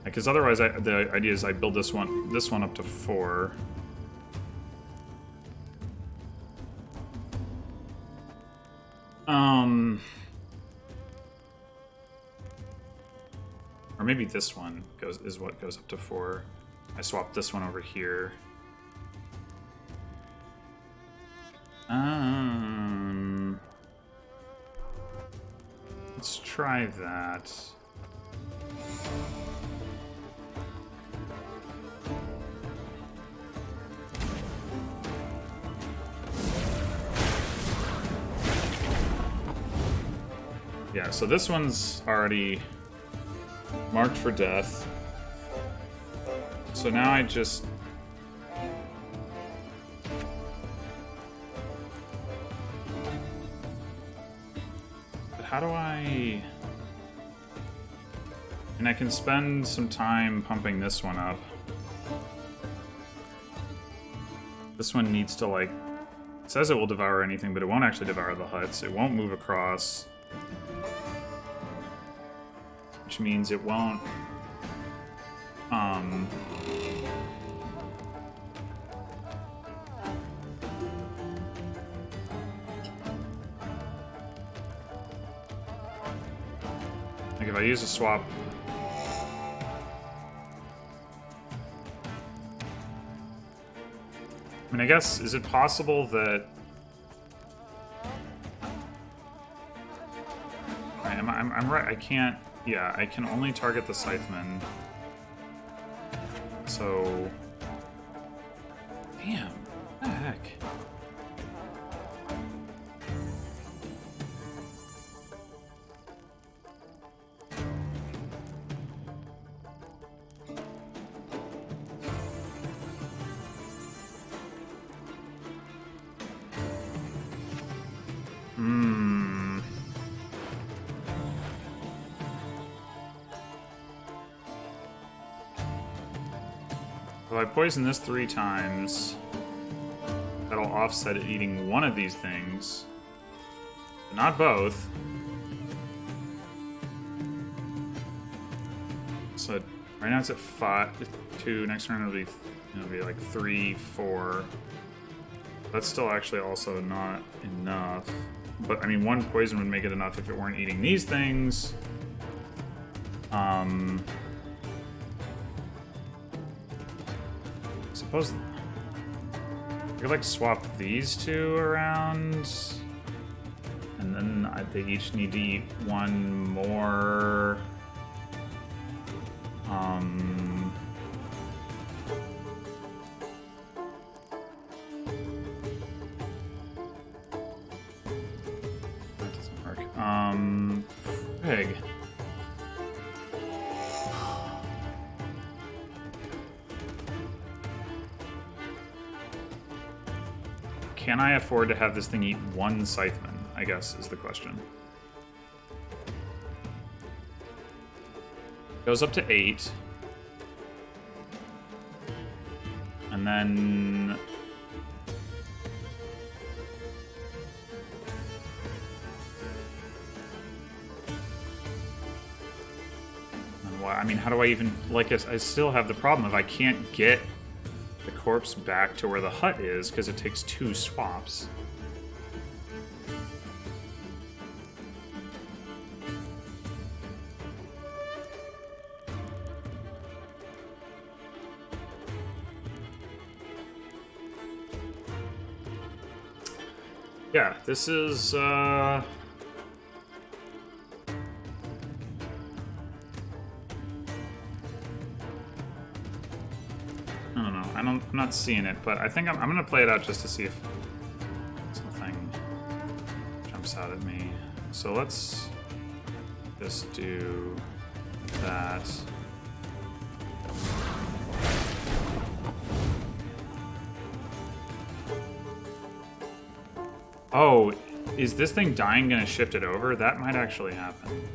Because otherwise, the idea is I build this one up to 4. Or maybe this one is what goes up to 4. I swap this one over here. Let's try that. Yeah, so this one's already marked for death. So now I just... But how do I... And I can spend some time pumping this one up. This one needs to, like... It says it will devour anything, but it won't actually devour the huts. It won't move across. Which means it won't, like if I use a swap, I mean, I guess, is it possible that, I'm right, I can't. Yeah, I can only target the Scytheman. So... Damn. What the heck? If I poison this 3 times, that'll offset it eating one of these things, but not both. So right now it's at 2. Next turn it'll be like 3, 4. That's still actually also not enough. But I mean, 1 poison would make it enough if it weren't eating these things. Suppose I could like swap these 2 around, and then they each need to eat 1 more. That doesn't work. Pig. Can I afford to have this thing eat 1 Scytheman, I guess, is the question. Goes up to 8. And then... I mean, how do I even... Like, I still have the problem of I can't get the corpse back to where the hut is because it takes 2 swaps. Yeah, this is I'm not seeing it, but I think I'm gonna play it out just to see if something jumps out at me. So let's just do that. Oh, is this thing dying gonna shift it over? That might actually happen.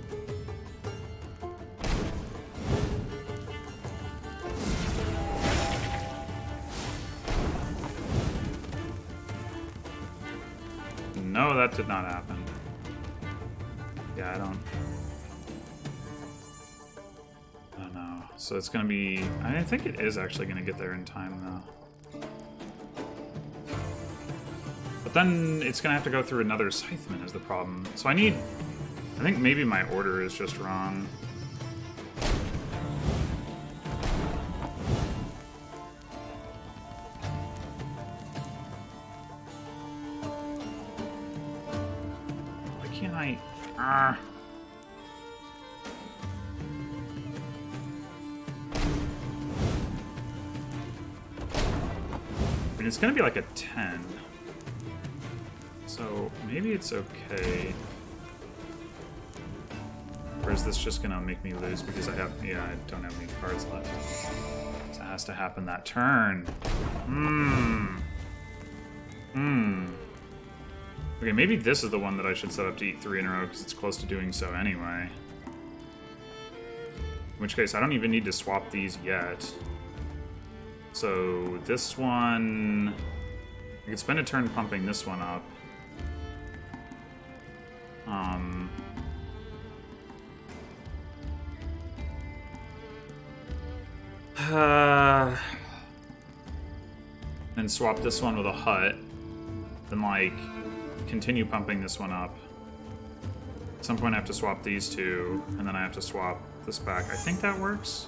No, that did not happen. Yeah, I don't know. So it's gonna be... I think it is actually gonna get there in time, though. But then it's gonna have to go through another Scytheman is the problem. So I think maybe my order is just wrong. Why can't I... it's gonna be like a 10. So maybe it's okay. Or is this just gonna make me lose because I don't have any cards left. So it has to happen that turn. Okay, maybe this is the one that I should set up to eat 3 in a row because it's close to doing so anyway. In which case, I don't even need to swap these yet. So this one... I could spend a turn pumping this one up. And swap this one with a hut. Then, like, continue pumping this one up. At some point I have to swap these two, and then I have to swap this back. I think that works.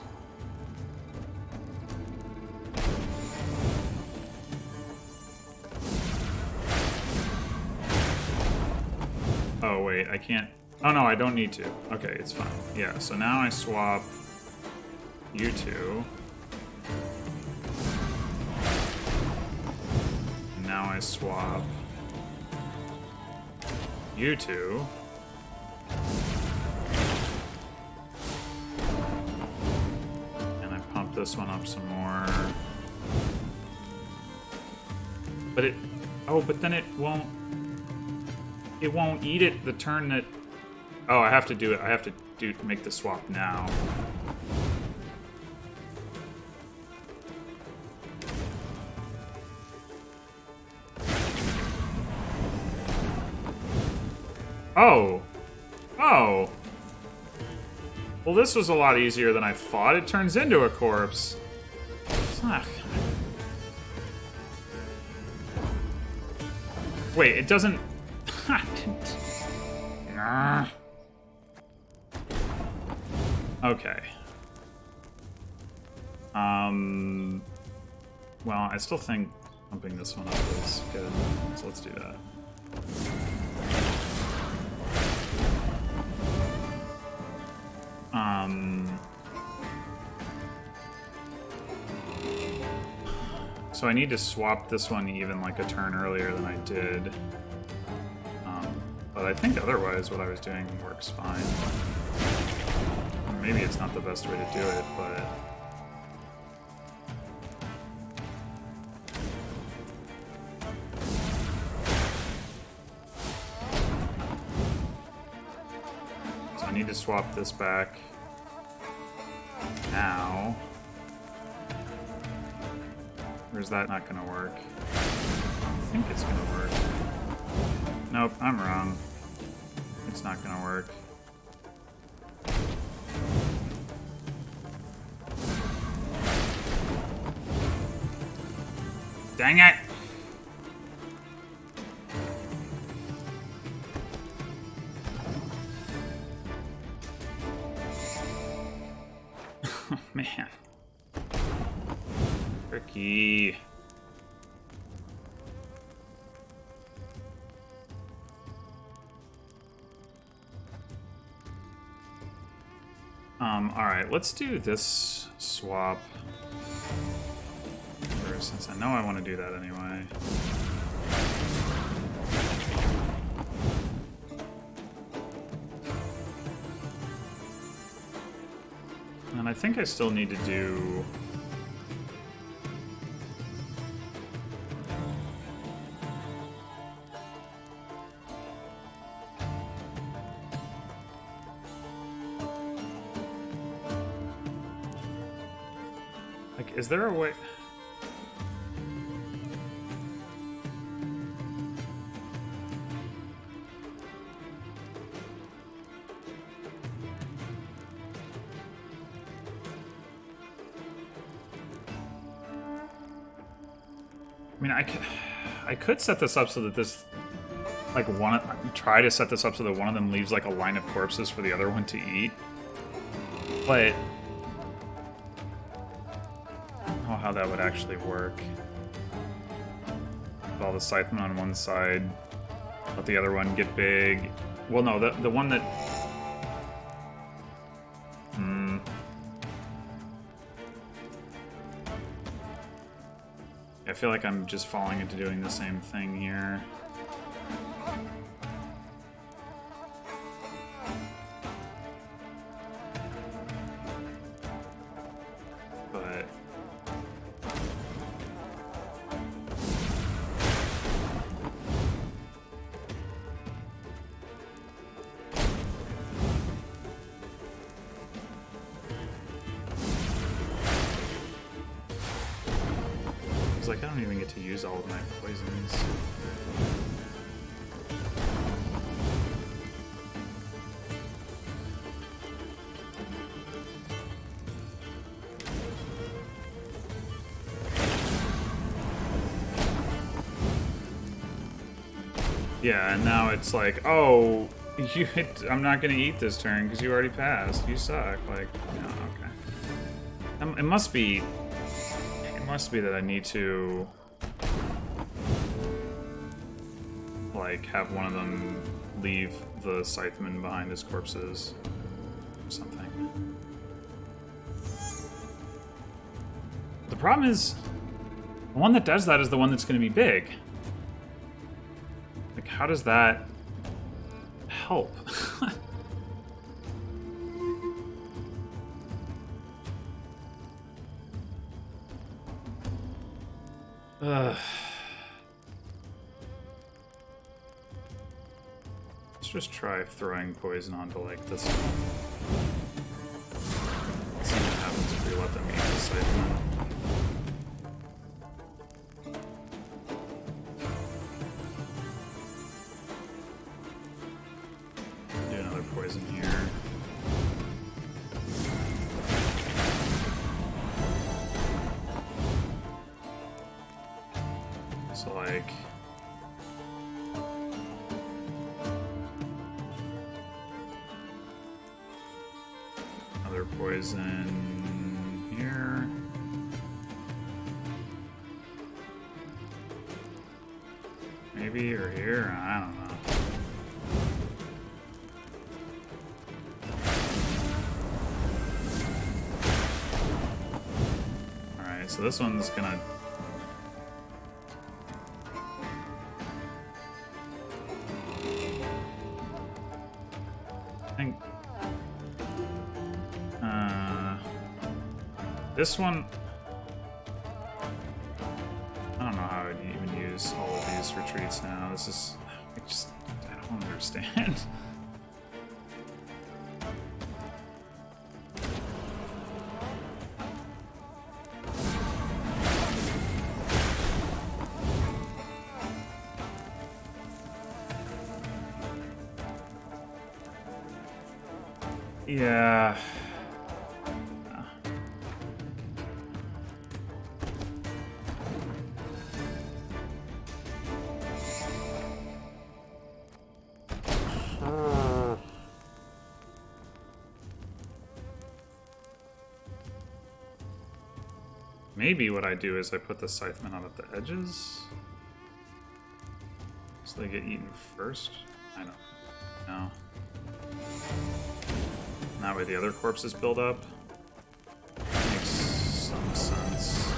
Oh, wait, I can't... Oh, no, I don't need to. Okay, it's fine. Yeah, so now I swap you two. And now I swap you two. And I pump this one up some more. But it... Oh, but then it won't... It won't eat it the turn that... Oh, I have to do it. I have to make the swap now. Oh. Oh. Well, this was a lot easier than I thought. It turns into a corpse. Ugh. Wait, it doesn't... Okay. Well, I still think pumping this one up is good, so let's do that. So I need to swap this one even like a turn earlier than I did. But I think otherwise what I was doing works fine. Maybe it's not the best way to do it, but... So I need to swap this back now. Or is that not gonna work? I think it's gonna work. Nope, I'm wrong. It's not gonna work. Dang it! Oh, man. Tricky. Alright, let's do this swap. Since I know I want to do that anyway. And I think I still need to do... Like, is there a way... I mean, I could set this up so that this, like, try to set this up so that one of them leaves, like, a line of corpses for the other one to eat. But I don't know how that would actually work. With all the scythemen on one side, let the other one get big. Well, no, the one that... I feel like I'm just falling into doing the same thing here. But it's like I don't even get to use all of my poisons. Yeah, and now it's like, oh, I'm not gonna eat this turn because you already passed. You suck. Like, no, okay. It must be that I need to like have one of them leave the scytheman behind his corpses or something. The problem is, the one that does that is the one that's going to be big. Like, how does that help? Let's just try throwing poison onto, like, this one. See what happens if we let them eat the scytheman. Do another poison here. So, like, another poison here. Maybe, or here, I don't know. Alright, so this one's gonna this one, I don't know how I'd even use all of these retreats now. This is, I don't understand. Yeah. Maybe what I do is I put the scythemen out at the edges, so they get eaten first. I don't know. And that way the other corpses build up. Makes some sense.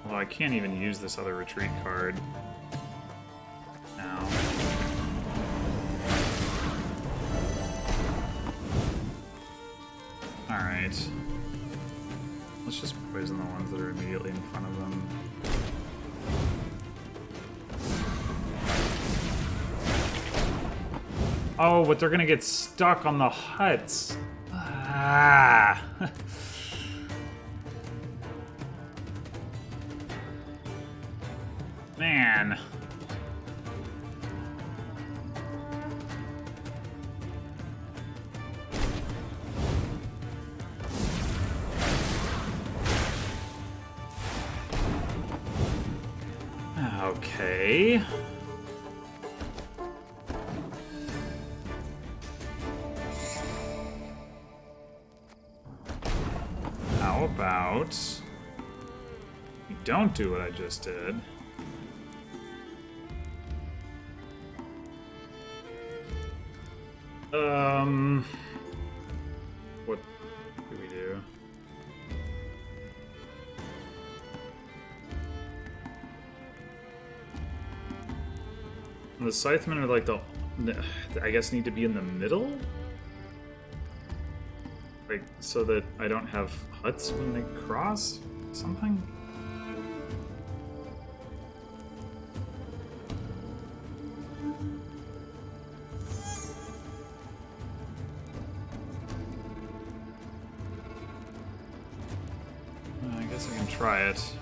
Well, I can't even use this other retreat card now. Alright. Let's just poison the ones that are immediately in front of them. Oh, but they're gonna get stuck on the huts. Ah! Man. Okay. How about you don't do what I just did? What do we do? The Scythemen are like I guess need to be in the middle? Like, so that I don't have huts when they cross? Something? I guess I can try it.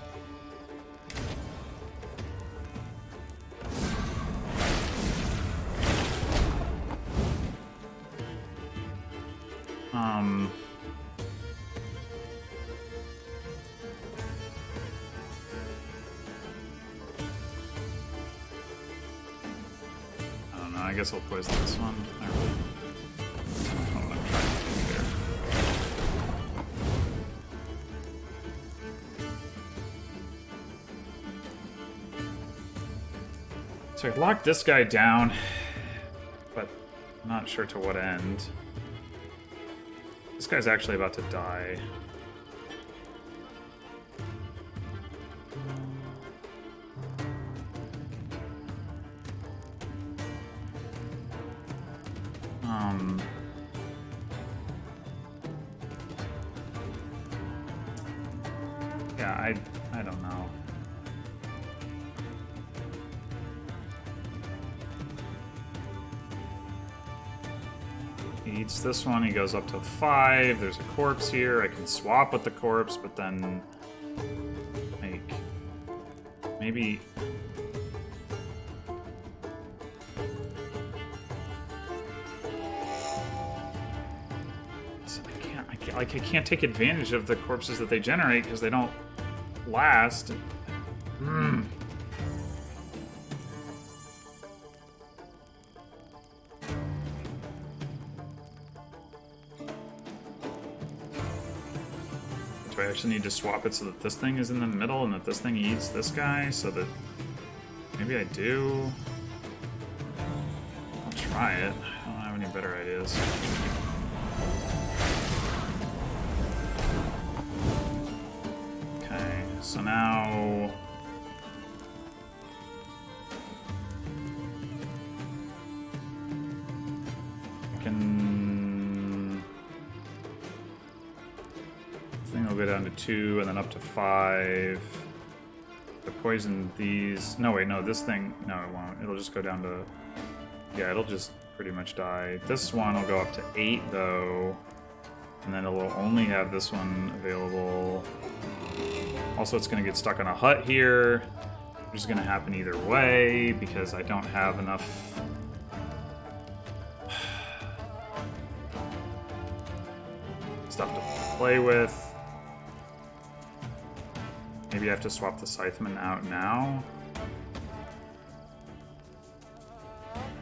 I don't know, I guess I'll poison this one. I don't know what I'm trying to do there. So I locked this guy down, but I'm not sure to what end. This guy's actually about to die. Yeah, I don't know. He eats this one, he goes up to 5. There's a corpse here. I can swap with the corpse, but then like maybe I can't take advantage of the corpses that they generate because they don't last. Do I actually need to swap it so that this thing is in the middle and that this thing eats this guy so that maybe I do? I'll try it. I don't have any better ideas. So now I can. This thing will go down to 2 and then up to 5. I poison these. No, wait, no, this thing. No, it won't. It'll just go down to. Yeah, it'll just pretty much die. This one will go up to 8 though, and then it will only have this one available. Also, it's going to get stuck on a hut here, which is going to happen either way because I don't have enough stuff to play with. Maybe I have to swap the Scytheman out now.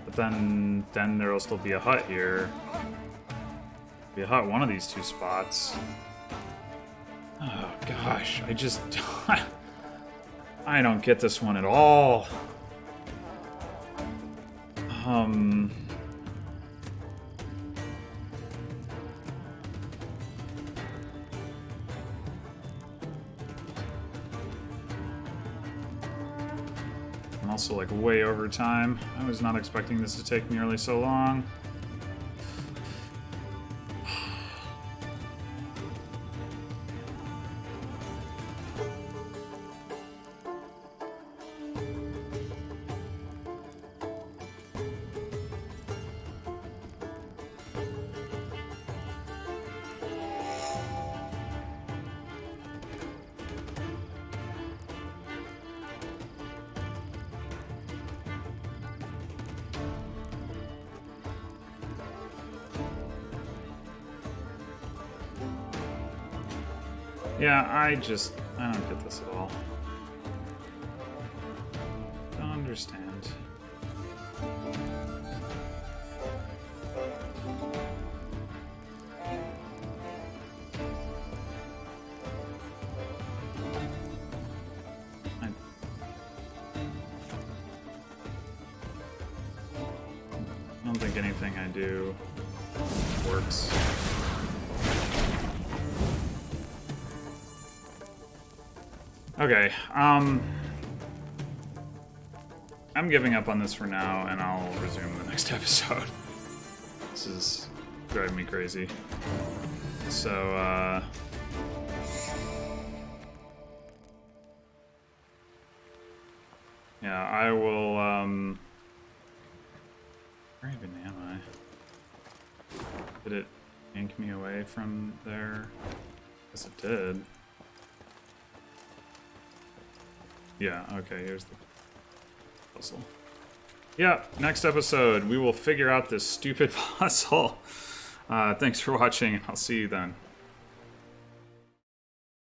But then there will still be a hut here. Be a hut one of these 2 spots. Oh gosh, I just I don't get this one at all. I'm also like way over time. I was not expecting this to take nearly so long. Yeah, I don't get this at all. Don't understand. I don't think anything I do Works. Okay, I'm giving up on this for now, and I'll resume the next episode. This is driving me crazy. So, yeah, I will, where even am I? Did it yank me away from there? Yes, it did. Yeah, okay, here's the puzzle. Yeah, next episode, we will figure out this stupid puzzle. Thanks for watching, and I'll see you then.